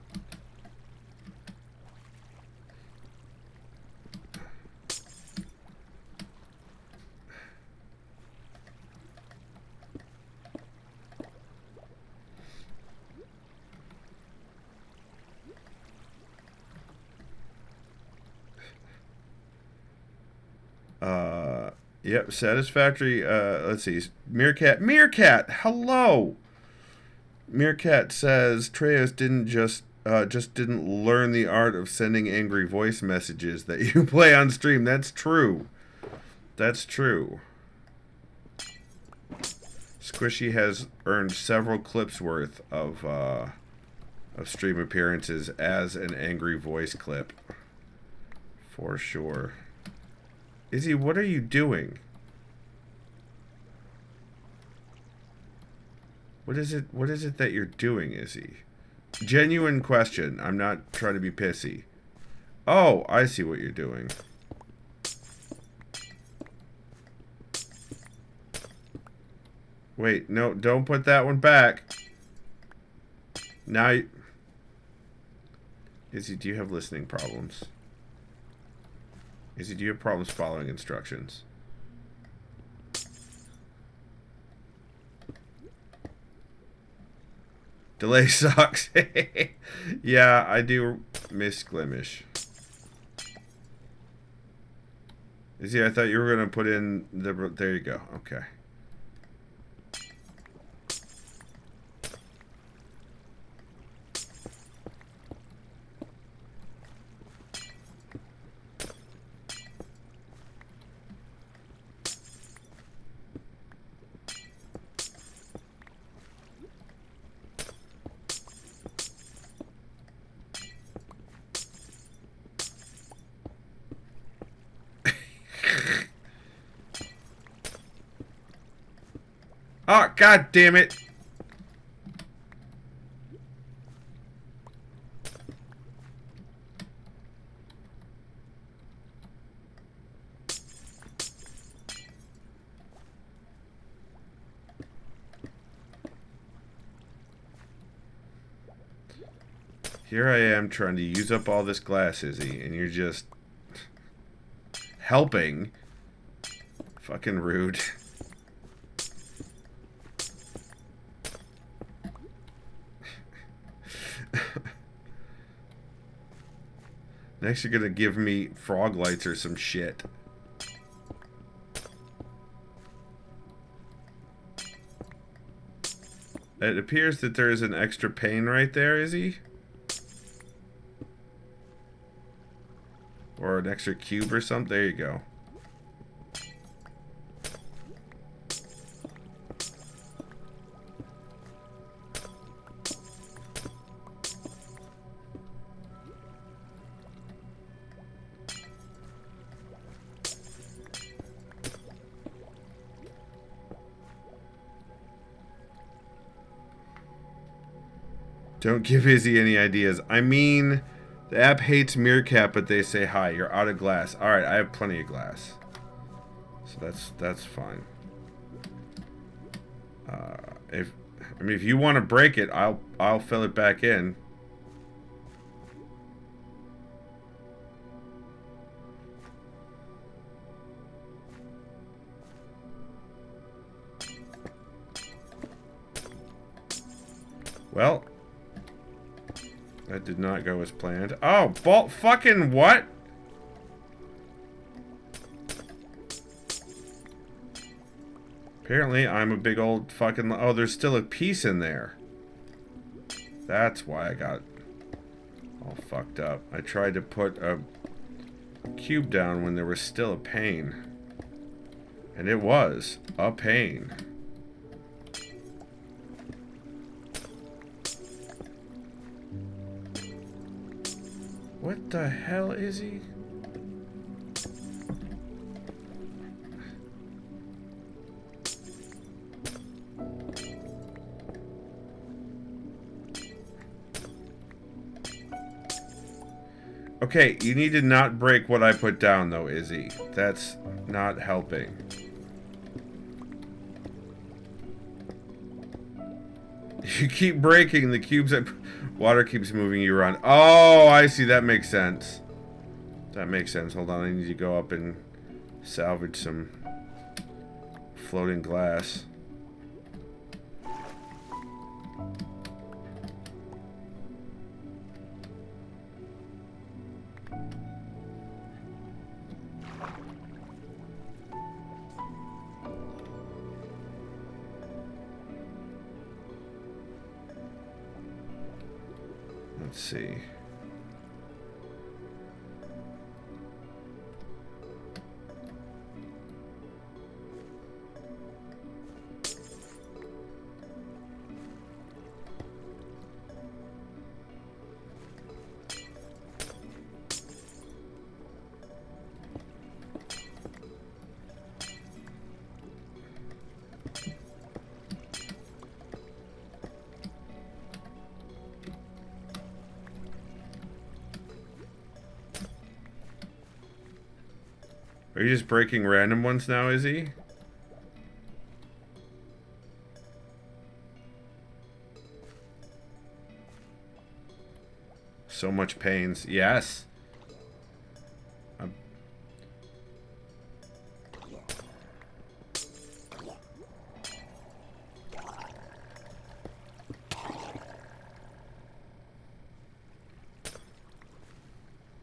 Yep, Satisfactory. Let's see. Meerkat, hello. Meerkat says Treos didn't just didn't learn the art of sending angry voice messages that you play on stream. That's true. That's true. Squishy has earned several clips worth of stream appearances as an angry voice clip. For sure. Izzy, what are you doing? What is it that you're doing, Izzy? Genuine question. I'm not trying to be pissy. Oh, I see what you're doing. Wait, no, don't put that one back. Now you... Izzy, do you have listening problems? Izzy, do you have problems following instructions? Delay sucks. Yeah, I do miss Glimish. Izzy, I thought you were going to put in the... There you go. Okay. Oh, God damn it. Here I am trying to use up all this glass, Izzy, and you're just helping. Fucking rude. Next, you're gonna give me frog lights or some shit. It appears that there is an extra pane right there, Izzy. Or an extra cube or something. There you go. Don't give Izzy any ideas. I mean, the app hates Meerkat, but they say hi. You're out of glass. All right, I have plenty of glass, so that's fine. If you want to break it, I'll fill it back in. Well. That did not go as planned. Oh, fucking what? Apparently, I'm a big old fucking... Oh, there's still a piece in there. That's why I got all fucked up. I tried to put a cube down when there was still a pane. And it was a pane. What the hell is he? Okay, you need to not break what I put down, though, Izzy. That's not helping. You keep breaking the cubes. Water keeps moving you around. Oh, I see. That makes sense. That makes sense. Hold on. I need to go up and salvage some floating glass. Let's see. Are you just breaking random ones now, Izzy? So much pains. Yes. I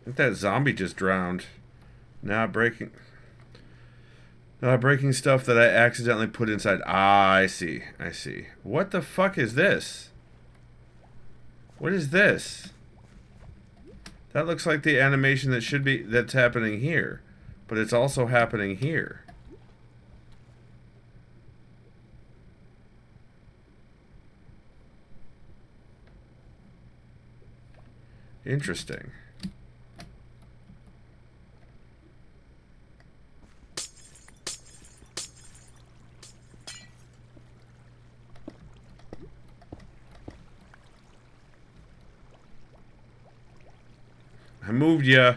think that zombie just drowned. Not breaking stuff that I accidentally put inside. Ah, I see. I see. What the fuck is this? What is this? That looks like the animation that's happening here. But it's also happening here. Interesting. I moved ya.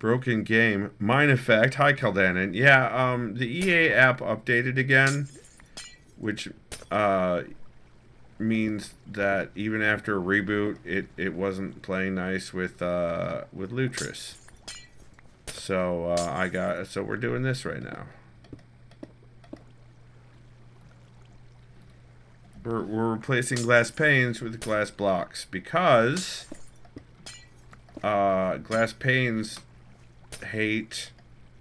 Broken game. Mine effect. Hi, Keldanon. Yeah, the EA app updated again, which means that even after a reboot, it wasn't playing nice with Lutris. So so we're doing this right now. We're replacing glass panes with glass blocks because Glass panes hate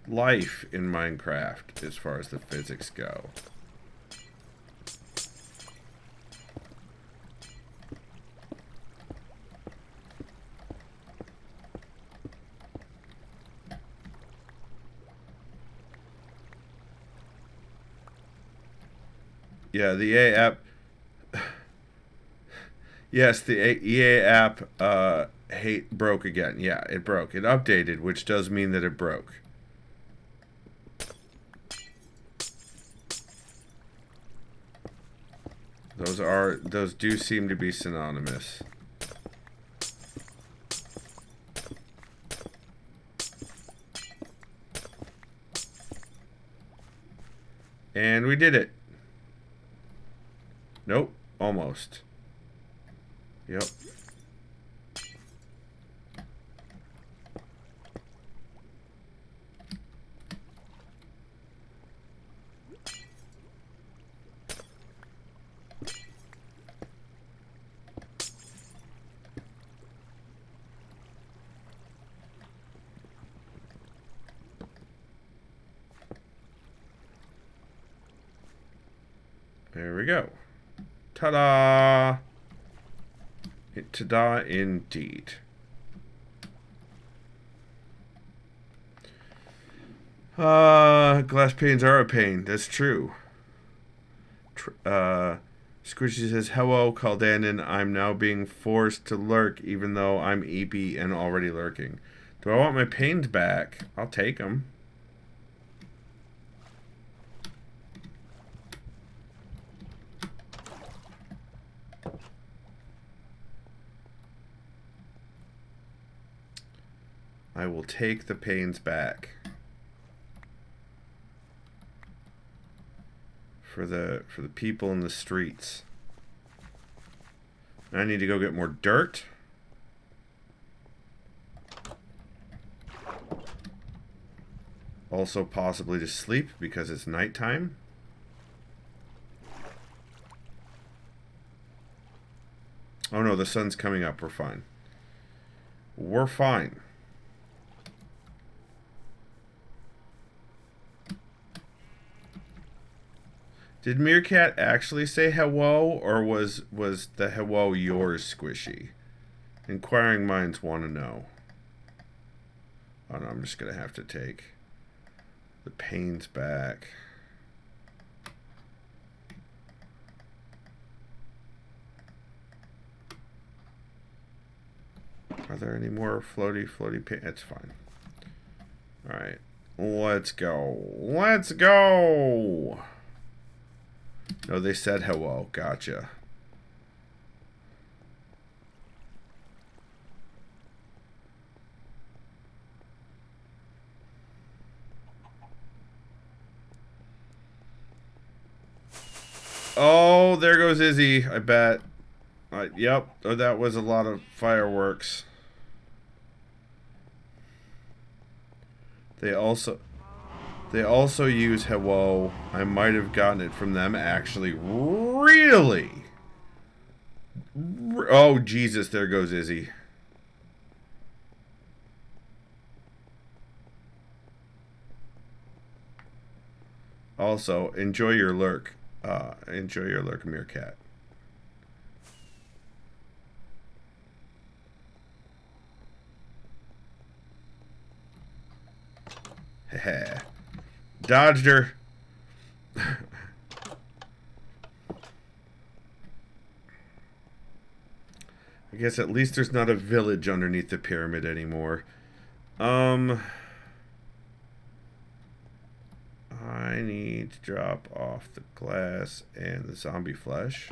life in Minecraft as far as the physics go. Yeah, the EA app. Yes, the EA app broke again. Yeah, it broke. It updated, which does mean that it broke. Those do seem to be synonymous. And we did it. Nope, almost. Yep. There we go. Ta-da! Ta-da indeed. Glass panes are a pain. That's true. Squishy says, hello, Caldanon. I'm now being forced to lurk even though I'm EP and already lurking. Do I want my panes back? I'll take them. I will take the panes back. For the people in the streets. I need to go get more dirt. Also possibly to sleep because it's nighttime. Oh no, the sun's coming up. We're fine. We're fine. Did Meerkat actually say hello, or was the hello yours, Squishy? Inquiring minds want to know. Oh no, I'm just going to have to take the panes back. Are there any more floaty panes? That's fine. Alright, let's go. Let's go! No, they said hello. Gotcha. Oh, there goes Izzy, I bet. Yep, oh, that was a lot of fireworks. They also use hello. I might have gotten it from them, actually. Really? Oh, Jesus, there goes Izzy. Also, enjoy your lurk. Enjoy your lurk, Meerkat. Heh. Dodged her. I guess at least there's not a village underneath the pyramid anymore. I need to drop off the glass and the zombie flesh.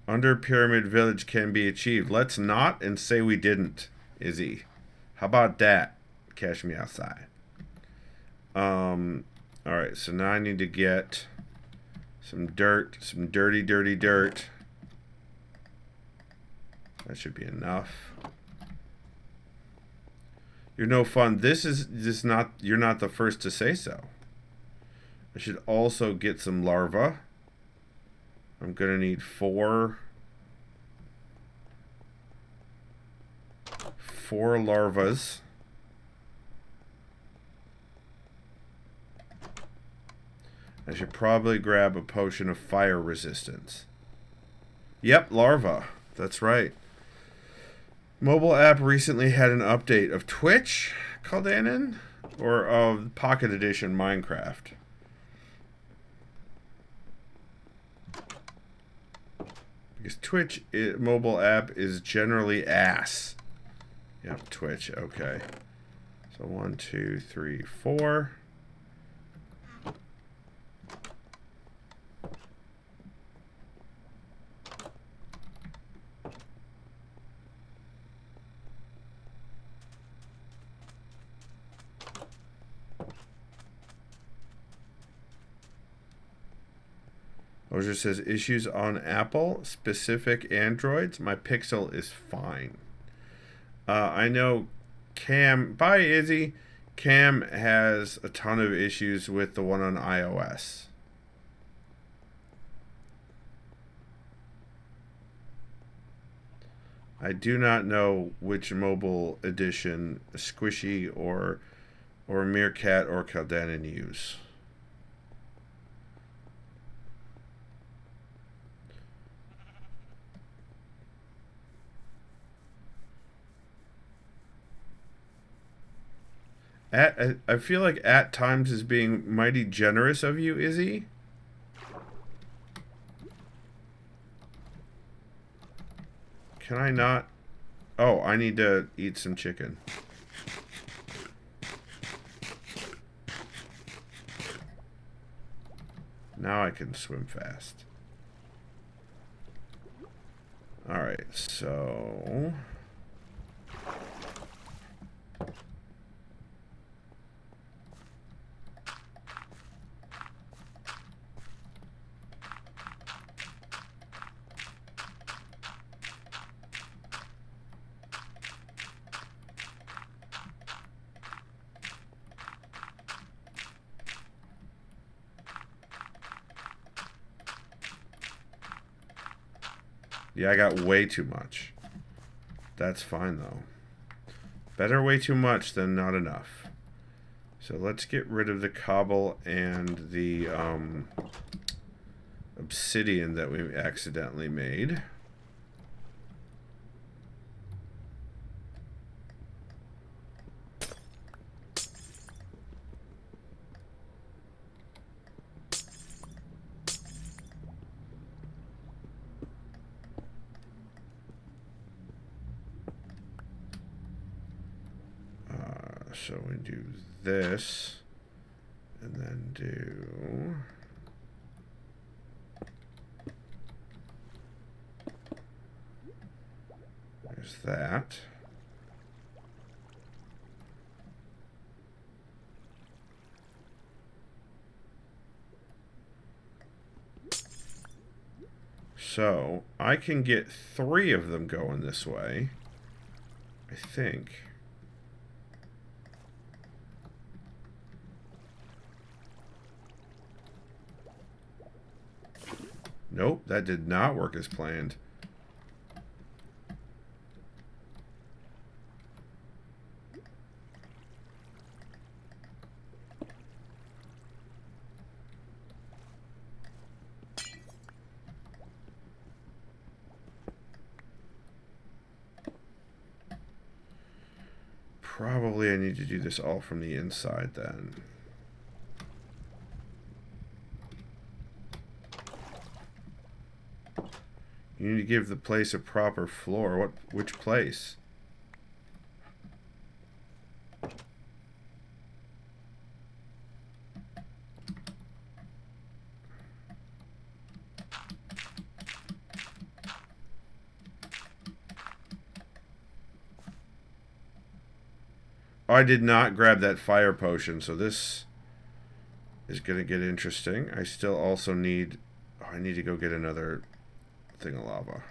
Under Pyramid Village can be achieved. Let's not and say we didn't, Izzy. How about that? Catch me outside. Alright, so now I need to get some dirt, some dirty dirt. That should be enough. You're no fun. This is just not... You're not the first to say so. I should also get some larvae. I'm gonna need 4 larvas. I should probably grab a potion of fire resistance. Yep, larva. That's right. Mobile app recently had an update of Twitch, Caldanon, or of Pocket Edition Minecraft. Because Twitch mobile app is generally ass. Yep, Twitch. Okay. So 1, 2, 3, 4. Ozier says, issues on Apple, specific Androids. My Pixel is fine. I know Cam, bye Izzy. Cam has a ton of issues with the one on iOS. I do not know which mobile edition Squishy or Meerkat or Caldanon use. I feel like at times is being mighty generous of you, Izzy. Can I not? Oh, I need to eat some chicken. Now I can swim fast. Alright, so... Yeah, I got way too much. That's fine, though. Better way too much than not enough. So let's get rid of the cobble and the obsidian that we accidentally made. So we do this, and then do... There's that. So I can get 3 of them going this way, I think. Nope, that did not work as planned. Probably I need to do this all from the inside then. You need to give the place a proper floor. Which place? Oh, I did not grab that fire potion, so this is going to get interesting. I still also need... Oh, I need to go get another thing of lava.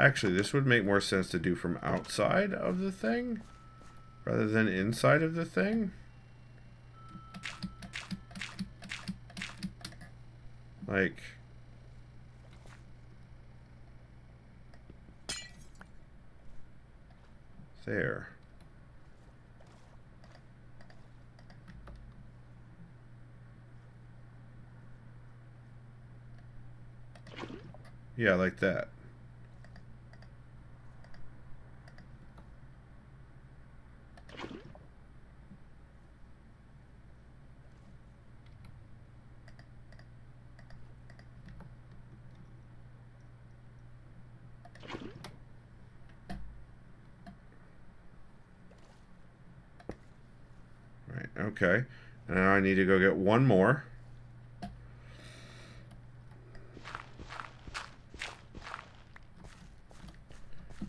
Actually, this would make more sense to do from outside of the thing rather than inside of the thing. Like, there. Yeah, like that. Right, okay. Now I need to go get one more.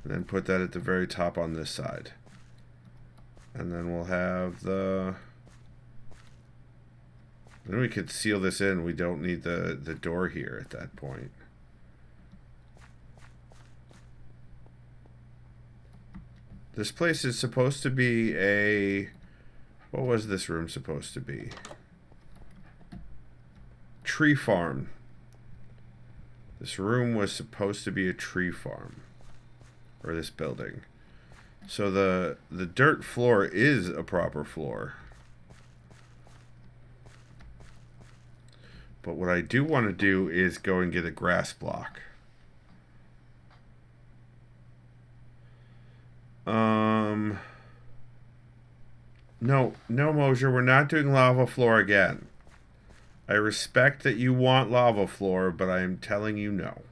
And then put that at the very top on this side. And then we'll have the... Then we could seal this in. We don't need the door here at that point. This place is supposed to be a... What was this room supposed to be? Tree farm. This room was supposed to be a tree farm. Or this building. So the dirt floor is a proper floor. But what I do want to do is go and get a grass block. No, Mosier, we're not doing lava floor again. I respect that you want lava floor, but I am telling you no.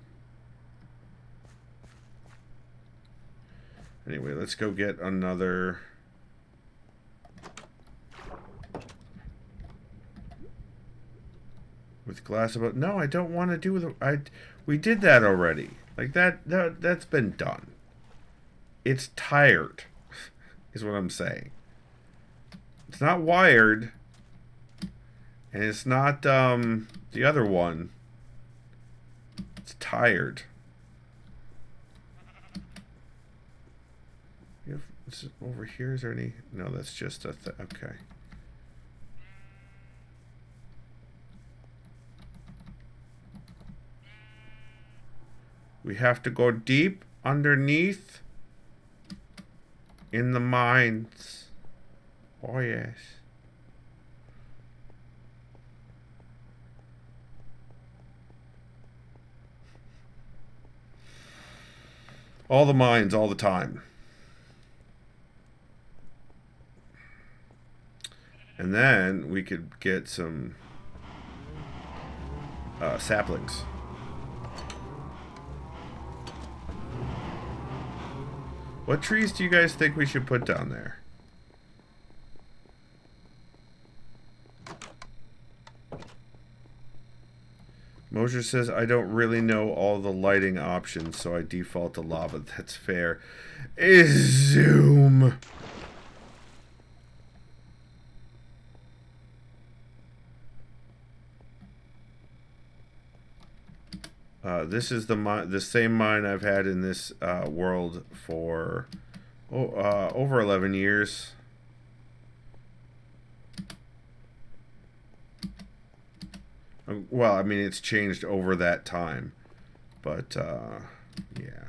Anyway, let's go get another... With glass about... No, I don't want to do the... We did that already. Like, that's been done. It's tired, is what I'm saying. It's not wired. And it's not, the other one. It's tired. Is it over here? Is there any... No, that's just a... Okay. We have to go deep underneath in the mines. Oh, yes. All the mines, all the time. And then we could get some saplings. What trees do you guys think we should put down there? Mosier says, I don't really know all the lighting options, so I default to lava. That's fair. Zoom. This is the same mine I've had in this world for over 11 years. Well, I mean, it's changed over that time, but yeah.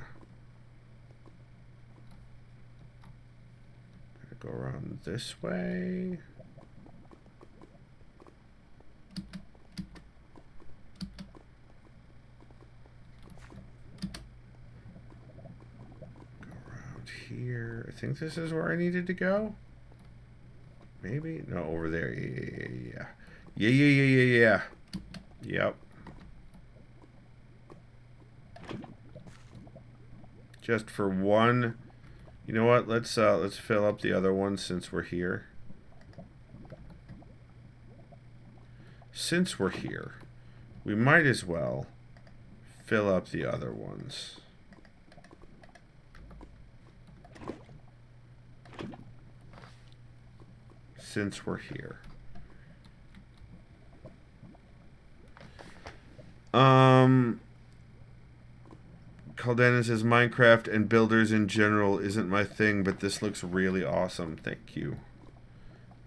Go around this way. Here. I think this is where I needed to go. Maybe? No, over there. Yeah. Yep. Just for one. You know what? Let's fill up the other one since we're here. Since we're here, we might as well fill up the other ones. Since we're here. Caldana says Minecraft and builders in general isn't my thing, but this looks really awesome. Thank you.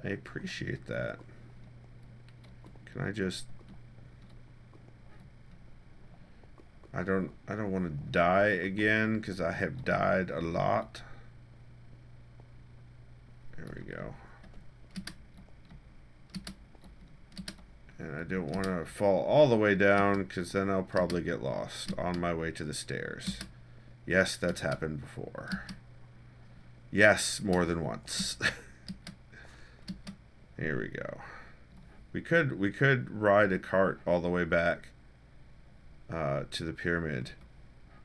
I appreciate that. Can I just... I don't want to die again because I have died a lot. There we go. And I don't want to fall all the way down because then I'll probably get lost on my way to the stairs. Yes, that's happened before. Yes, more than once. Here we go. We could ride a cart all the way back to the pyramid.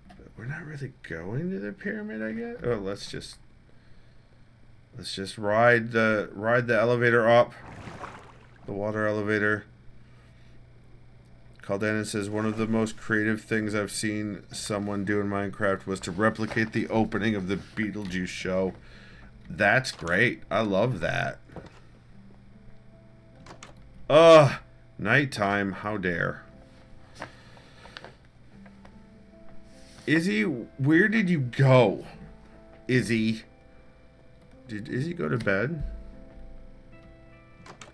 But we're not really going to the pyramid, I guess. Oh, let's just ride the elevator up. The water elevator. Caldana says, one of the most creative things I've seen someone do in Minecraft was to replicate the opening of the Beetlejuice show. That's great. I love that. Ugh. Nighttime. How dare. Izzy, where did you go? Izzy. Did Izzy go to bed?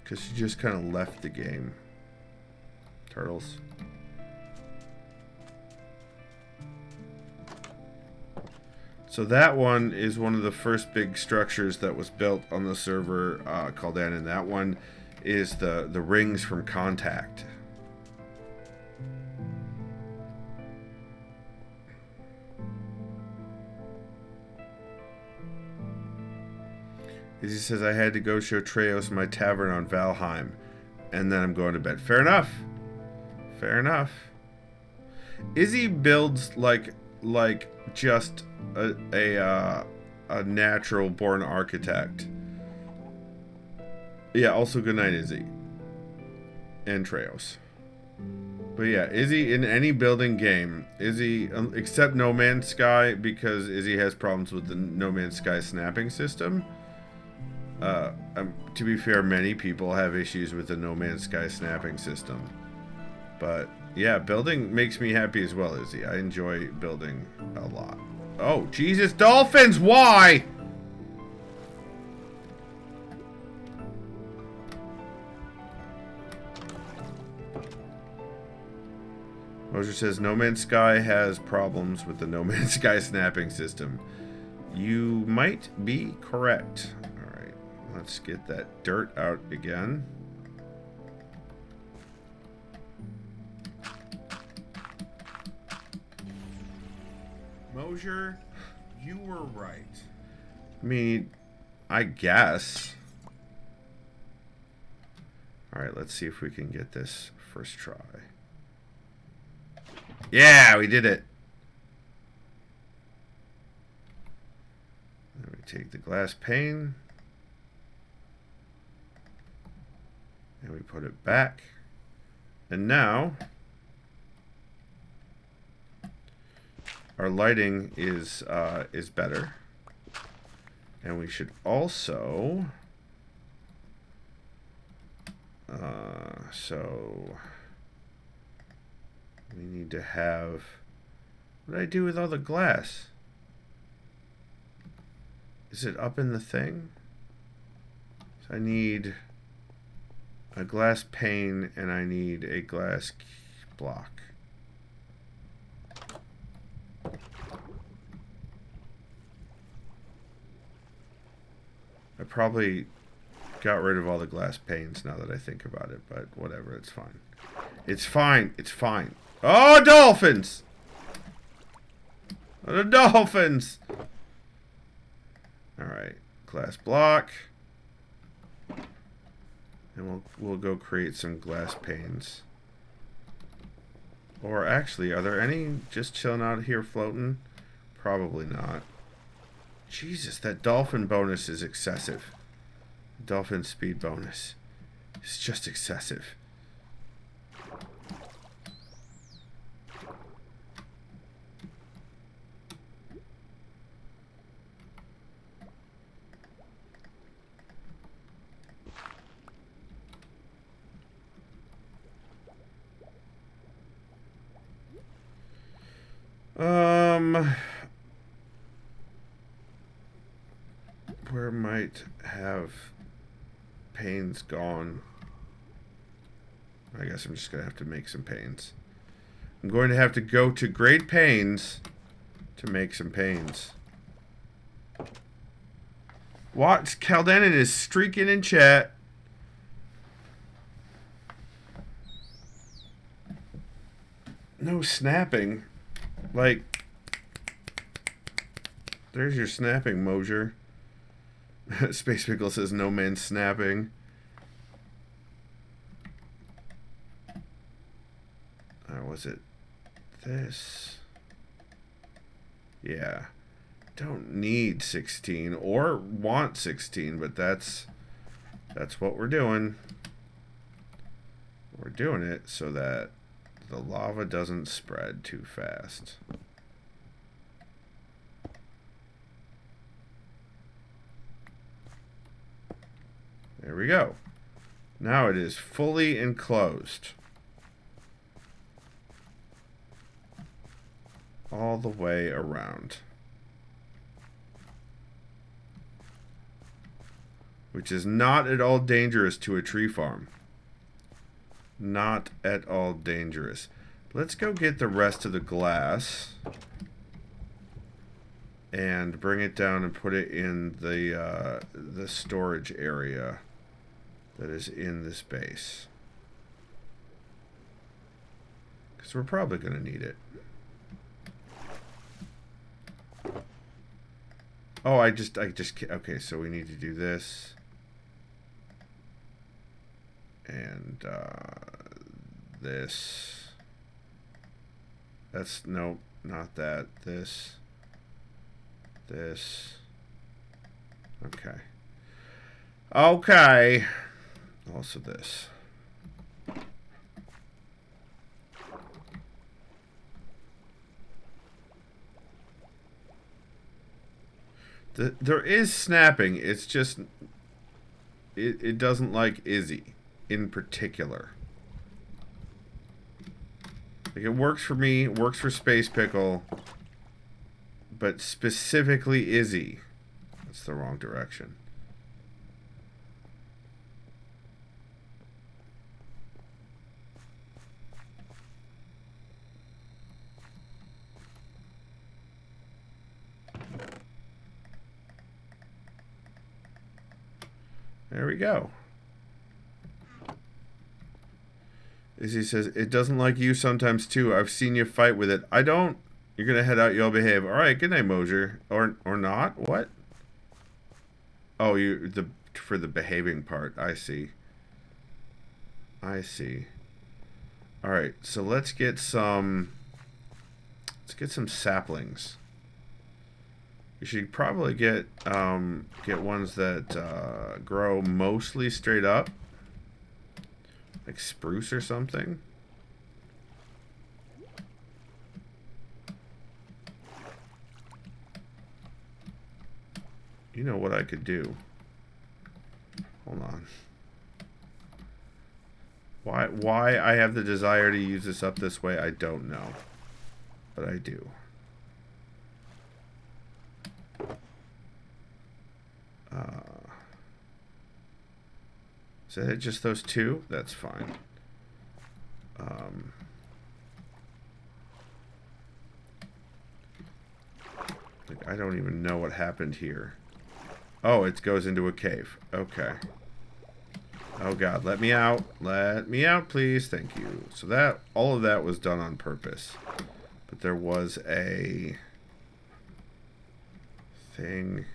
Because she just kind of left the game. Turtles. So that one is one of the first big structures that was built on the server called in, and that one is the rings from Contact. Izzy says, I had to go show Treos my tavern on Valheim, and then I'm going to bed. Fair enough. Fair enough. Izzy builds like just a natural born architect. Yeah, also good night, Izzy. And Treos. But yeah, Izzy in any building game, Izzy, except No Man's Sky, because Izzy has problems with the No Man's Sky snapping system. To be fair, many people have issues with the No Man's Sky snapping system. But yeah, building makes me happy as well, Izzy. I enjoy building a lot. Oh, Jesus, dolphins, why? Mosier says, No Man's Sky has problems with the No Man's Sky snapping system. You might be correct. Alright, let's get that dirt out again. Mosier, you were right. I mean, I guess. Alright, let's see if we can get this first try. Yeah, we did it. Then we take the glass pane. And we put it back. And now our lighting is better. And we should also so we need to have, what did I do with all the glass? Is it up in the thing? So I need a glass pane and I need a glass block. I probably got rid of all the glass panes now that I think about it, but whatever, it's fine. It's fine, it's fine. Oh, dolphins! Oh, the dolphins! Alright, glass block. And we'll go create some glass panes. Or actually, are there any just chilling out here floating? Probably not. Jesus, that dolphin bonus is excessive. Dolphin speed bonus. It's just excessive. Where might have panes gone? I guess I'm just going to have to make some panes. I'm going to have to go to great pains to make some panes. Watch, Caldenon is streaking in chat. No snapping. Like, there's your snapping, Mosier. Space Pickle says no man snapping. Was it this? Yeah. Don't need 16 or want 16, but that's what we're doing. We're doing it so that the lava doesn't spread too fast. There we go. Now it is fully enclosed. All the way around. Which is not at all dangerous to a tree farm. Not at all dangerous. Let's go get the rest of the glass. And bring it down and put it in the storage area that is in this base. Because we're probably going to need it. Oh, I just, okay, so we need to do this. And, this. That's, nope, not that. This. This. Okay. Okay. Also this. There is snapping. It's just it doesn't like Izzy in particular. Like, it works for me, it works for Space Pickle, but specifically Izzy. That's the wrong direction. There we go. Izzy says, it doesn't like you sometimes too. I've seen you fight with it. I don't. You're going to head out. You'll behave. All right. Good night, Mosier. Or not? What? Oh, for the behaving part. I see. I see. All right. So let's get some saplings. You should probably get ones that grow mostly straight up, like spruce or something. You know what I could do? Hold on. Why I have the desire to use this up this way, I don't know, but I do. Is that it, just those two? That's fine. Like, I don't even know what happened here. Oh, it goes into a cave. Okay. Oh God, let me out. Let me out, please. Thank you. So that, all of that was done on purpose. But there was a thing.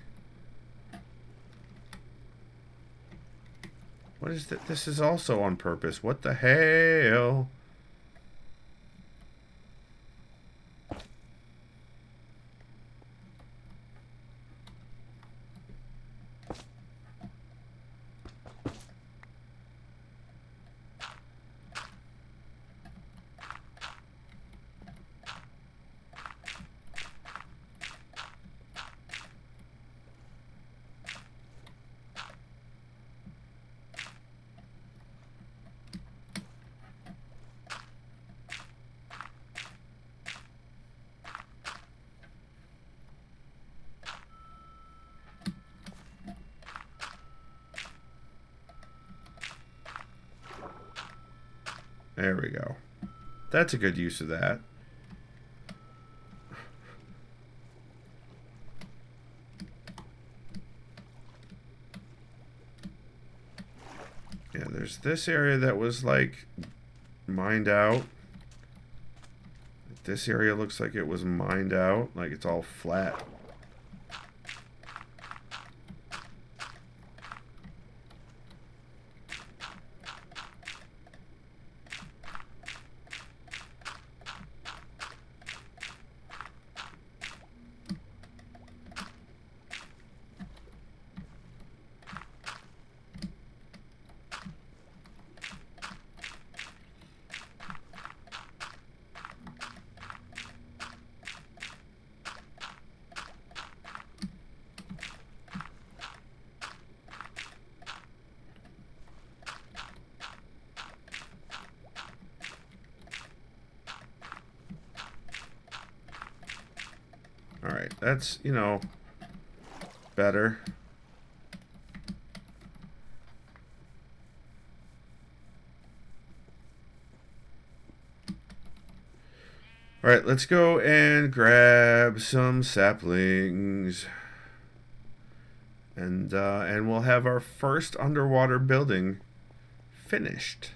What is that? This is also on purpose. What the hell? There we go. That's a good use of that. Yeah, there's this area that was like mined out. This area looks like it was mined out, like it's all flat. Alright, that's, you know, better. Alright, let's go and grab some saplings. And we'll have our first underwater building finished.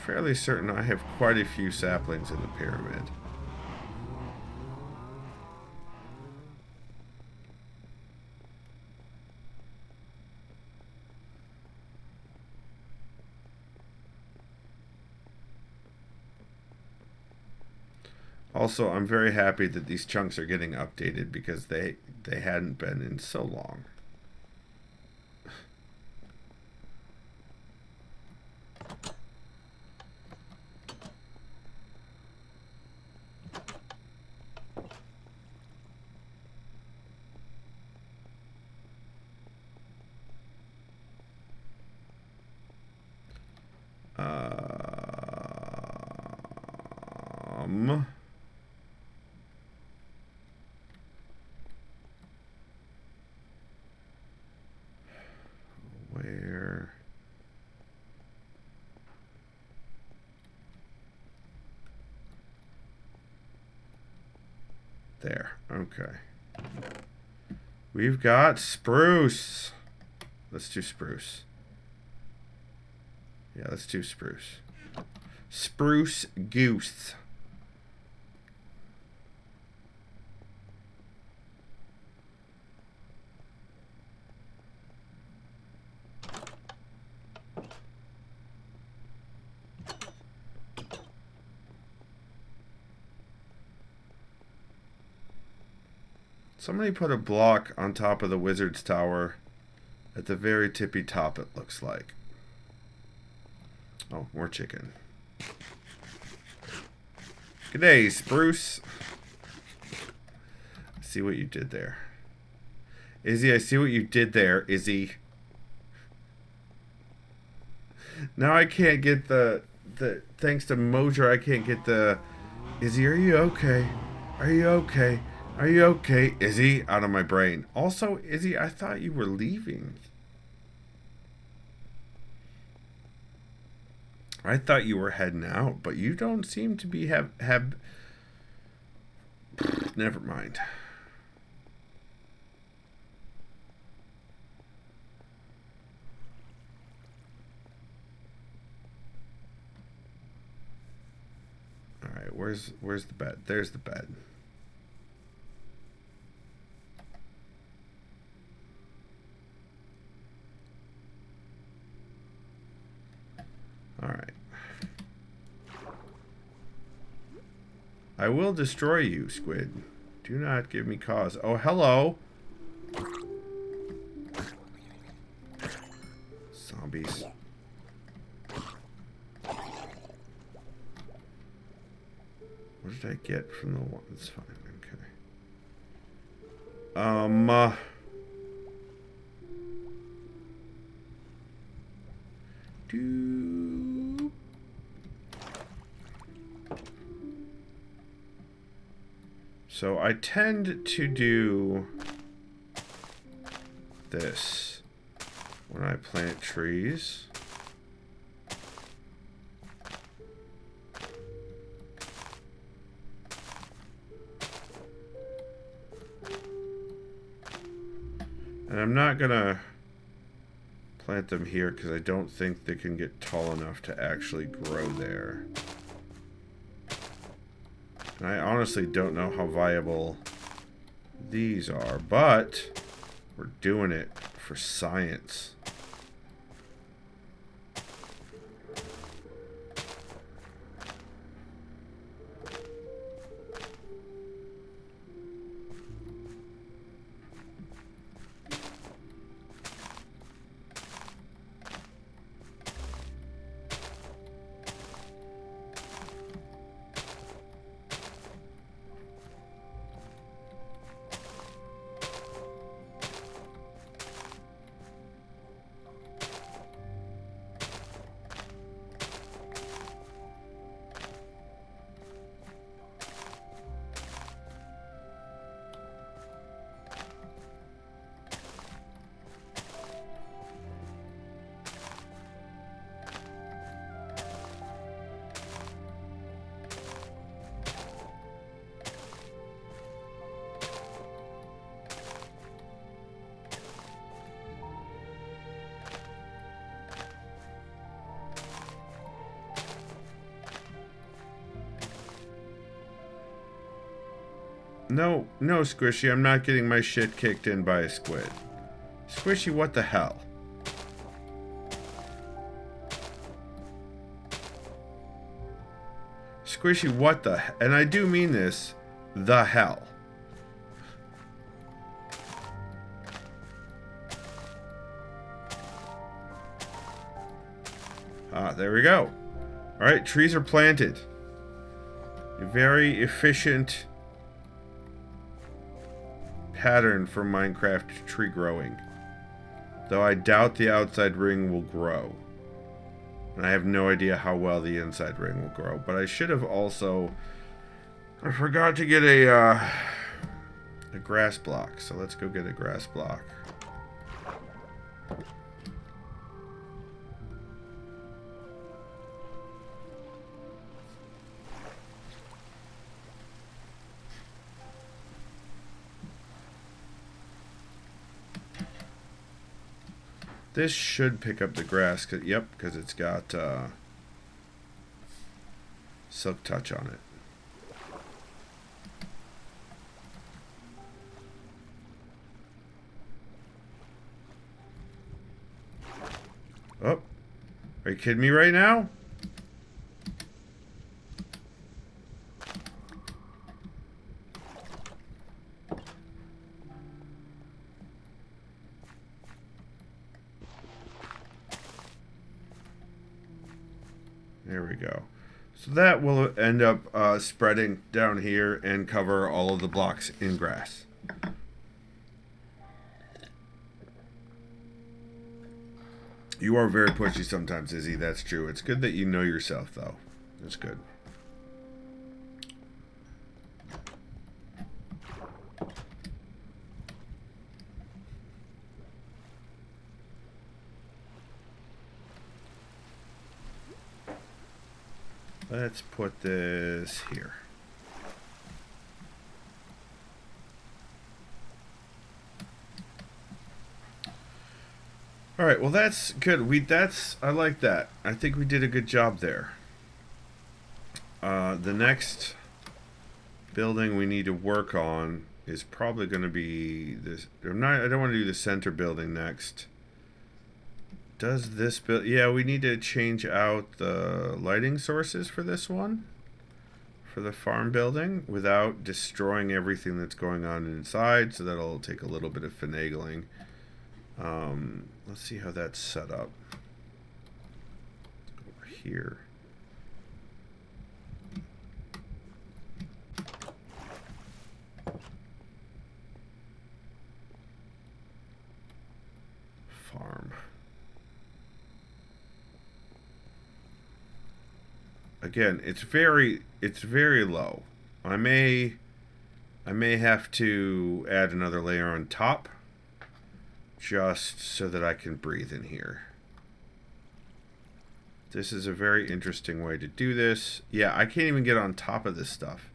Fairly certain I have quite a few saplings in the pyramid. Also, I'm very happy that these chunks are getting updated because they hadn't been in so long. Where? There. Okay. We've got spruce. Let's do spruce. Yeah, let's do spruce. Spruce goose. Somebody put a block on top of the wizard's tower at the very tippy top, it looks like. Oh, more chicken. G'day, spruce. I see what you did there. Izzy, I see what you did there, Izzy. Now I can't get the thanks to Mojer, I can't get the Izzy, are you okay? Are you okay? Are you okay, Izzy? Out of my brain. Also, Izzy, I thought you were leaving. I thought you were heading out, but you don't seem to be have never mind. All right, where's the bed? There's the bed. All right. I will destroy you, squid. Do not give me cause. Oh, hello. Zombies. What did I get from the one? It's fine. Okay. So I tend to do this when I plant trees. And I'm not gonna plant them here because I don't think they can get tall enough to actually grow there. And I honestly don't know how viable these are, but we're doing it for science. No, no, Squishy, I'm not getting my shit kicked in by a squid. Squishy, what the hell? Squishy, what the... And I do mean this, the hell. Ah, there we go. Alright, trees are planted. A very efficient pattern for Minecraft tree growing. Though I doubt the outside ring will grow. And I have no idea how well the inside ring will grow. But I should have also... I forgot to get a grass block. So let's go get a grass block. This should pick up the grass. Yep, because it's got silk touch on it. Oh, are you kidding me right now? There we go. So that will end up spreading down here and cover all of the blocks in grass. You are very pushy sometimes, Izzy. That's true. It's good that you know yourself, though. That's good. Let's put this here. All right, well that's good. I like that. I think we did a good job there. The next building we need to work on is probably going to be this. I don't want to do the center building next. Does this build... Yeah, we need to change out the lighting sources for this one. For the farm building. Without destroying everything that's going on inside. So that'll take a little bit of finagling. Let's see how that's set up. Over here. Farm. Again, it's very low. I may I may have to add another layer on top just so that I can breathe in here. This is a very interesting way to do this. Yeah, I can't even get on top of this stuff.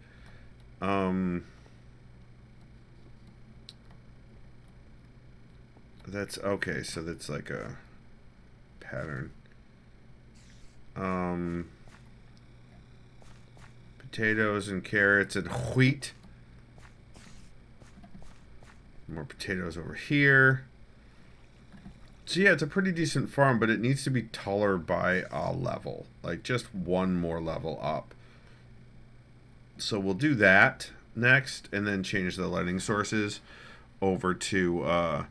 That's okay, so that's like a pattern. Potatoes and carrots and wheat. More potatoes over here. So yeah, it's a pretty decent farm, but it needs to be taller by a level. Like just one more level up. So we'll do that next, and then change the lighting sources over to...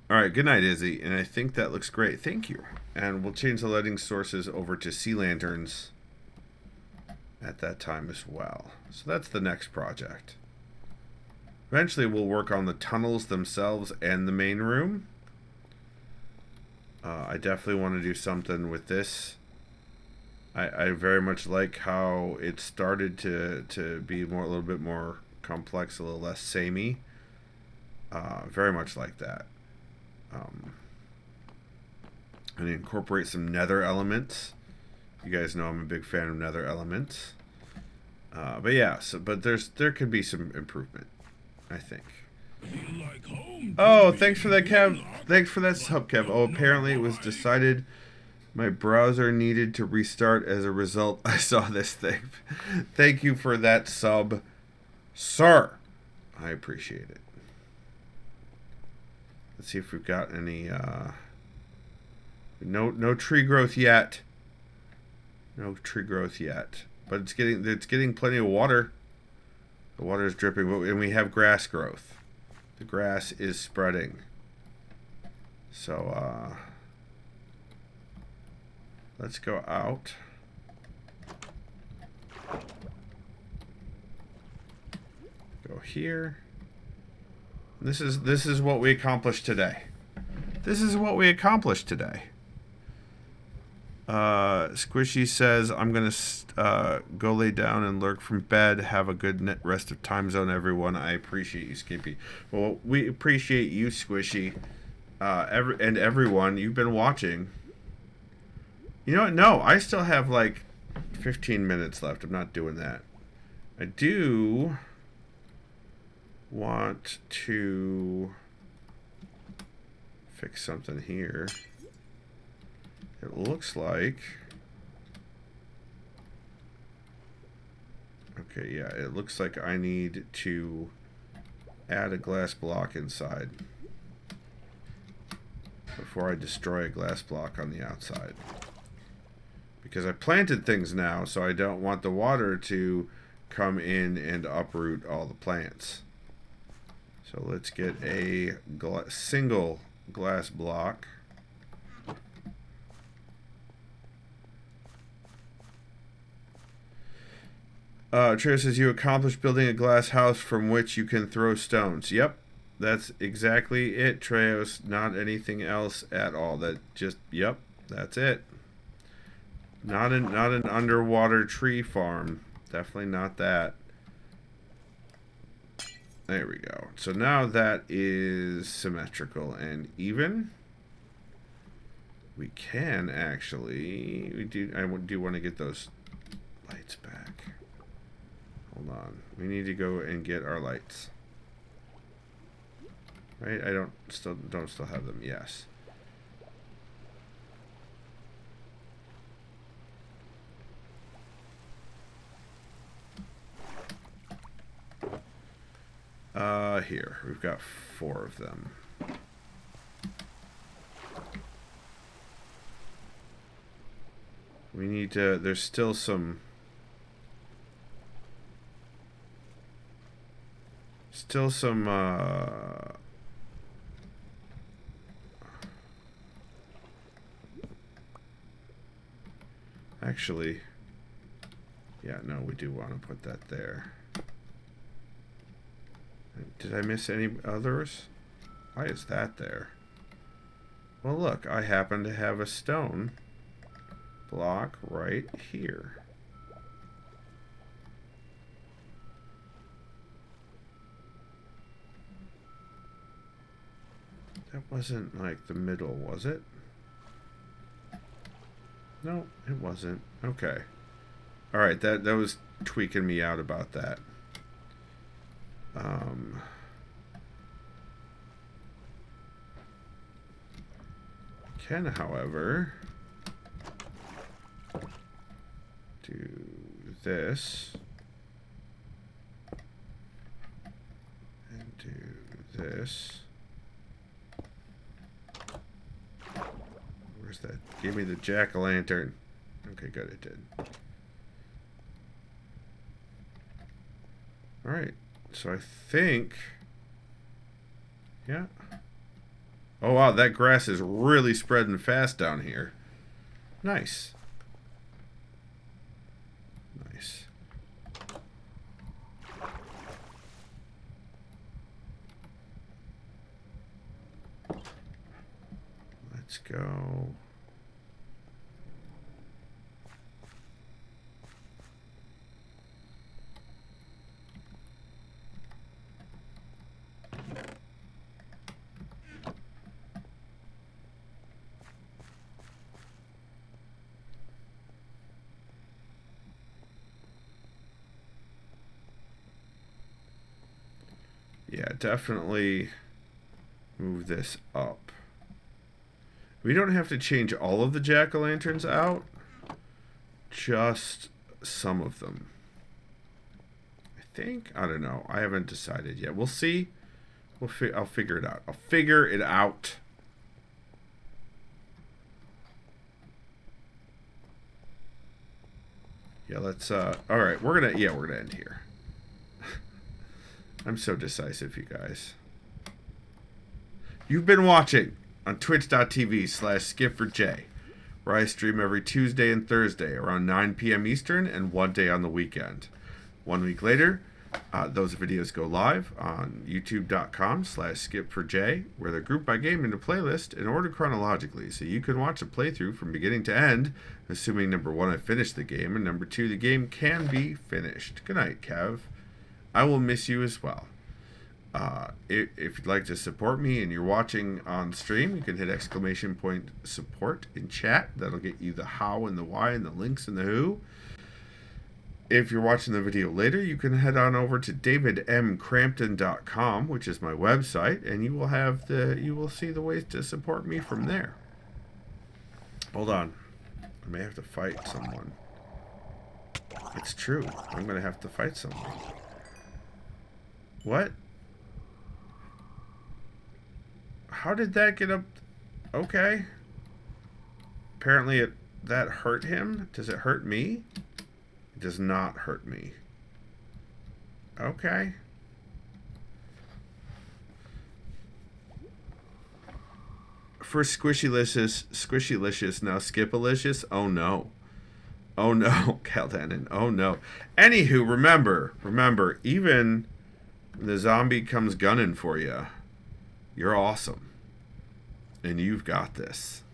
Alright, good night, Izzy. And I think that looks great. Thank you. And we'll change the lighting sources over to sea lanterns at that time as well. So that's the next project. Eventually we'll work on the tunnels themselves and the main room. I definitely want to do something with this. I very much like how it started to be a little bit more complex, a little less samey. Very much like that. And incorporate some nether elements. You guys know I'm a big fan of nether elements. But yeah, but there could be some improvement, I think. Oh, thanks for that, Kev. Thanks for that sub, Kev. Oh, apparently it was decided my browser needed to restart. As a result, I saw this thing. Thank you for that sub, sir. I appreciate it. Let's see if we've got any, no tree growth yet. No tree growth yet. But it's getting plenty of water. The water is dripping, and we have grass growth. The grass is spreading. So, let's go out. Go here. This is what we accomplished today. This is what we accomplished today. Squishy says, I'm going to go lay down and lurk from bed. Have a good rest of time zone, everyone. I appreciate you, Skippy. Well, we appreciate you, Squishy, and everyone. You've been watching. You know what? No, I still have like 15 minutes left. I'm not doing that. I do want to fix something here. It looks like... Okay, yeah, it looks like I need to add a glass block inside before I destroy a glass block on the outside. Because I planted things now, so I don't want the water to come in and uproot all the plants. So let's get a single glass block. Trio says you accomplished building a glass house from which you can throw stones. Yep, that's exactly it, Treos. Not anything else at all. That just, yep, that's it. Not an underwater tree farm. Definitely not that. There we go. So now that is symmetrical and even. We can actually, I do want to get those lights back. Hold on. We need to go and get our lights. Right? I don't still have them. Yes. Here. We've got 4 of them. We need to, there's still some actually, yeah, no, we do want to put that there. Did I miss any others? Why is that there? Well, look, I happen to have a stone block right here. That wasn't like the middle, was it? No, it wasn't. Okay. Alright, that was tweaking me out about that. Can, however, do this and do this. Where's that? Give me the jack-o'-lantern. Okay, good, it did. Alright, so I think... Yeah. Oh, wow, that grass is really spreading fast down here. Nice. Nice. Let's go. Yeah, definitely move this up. We don't have to change all of the jack-o'-lanterns out, just some of them. I think, I don't know. I haven't decided yet. We'll see. I'll figure it out. I'll figure it out. Yeah, let's all right, we're gonna end here. I'm so decisive, you guys. You've been watching on twitch.tv/skipforj, where I stream every Tuesday and Thursday around 9 p.m. Eastern and one day on the weekend. 1 week later, those videos go live on youtube.com/skipforj, where they're grouped by game into playlist in order chronologically, so you can watch a playthrough from beginning to end, assuming number 1, I finished the game, and number 2, the game can be finished. Good night, Kev. I will miss you as well. If you'd like to support me and you're watching on stream, you can hit !support in chat. That'll get you the how and the why and the links and the who. If you're watching the video later, you can head on over to davidmcrampton.com, which is my website, and you will see the ways to support me from there. Hold on. I may have to fight someone. It's true. I'm going to have to fight someone. What? How did that get up? Okay. Apparently that hurt him. Does it hurt me? It does not hurt me. Okay. For Squishylicious, now Skipalicious. Oh no. Oh no, Caldanon. Oh no. Anywho, remember, even the zombie comes gunning for you, you're awesome. And you've got this.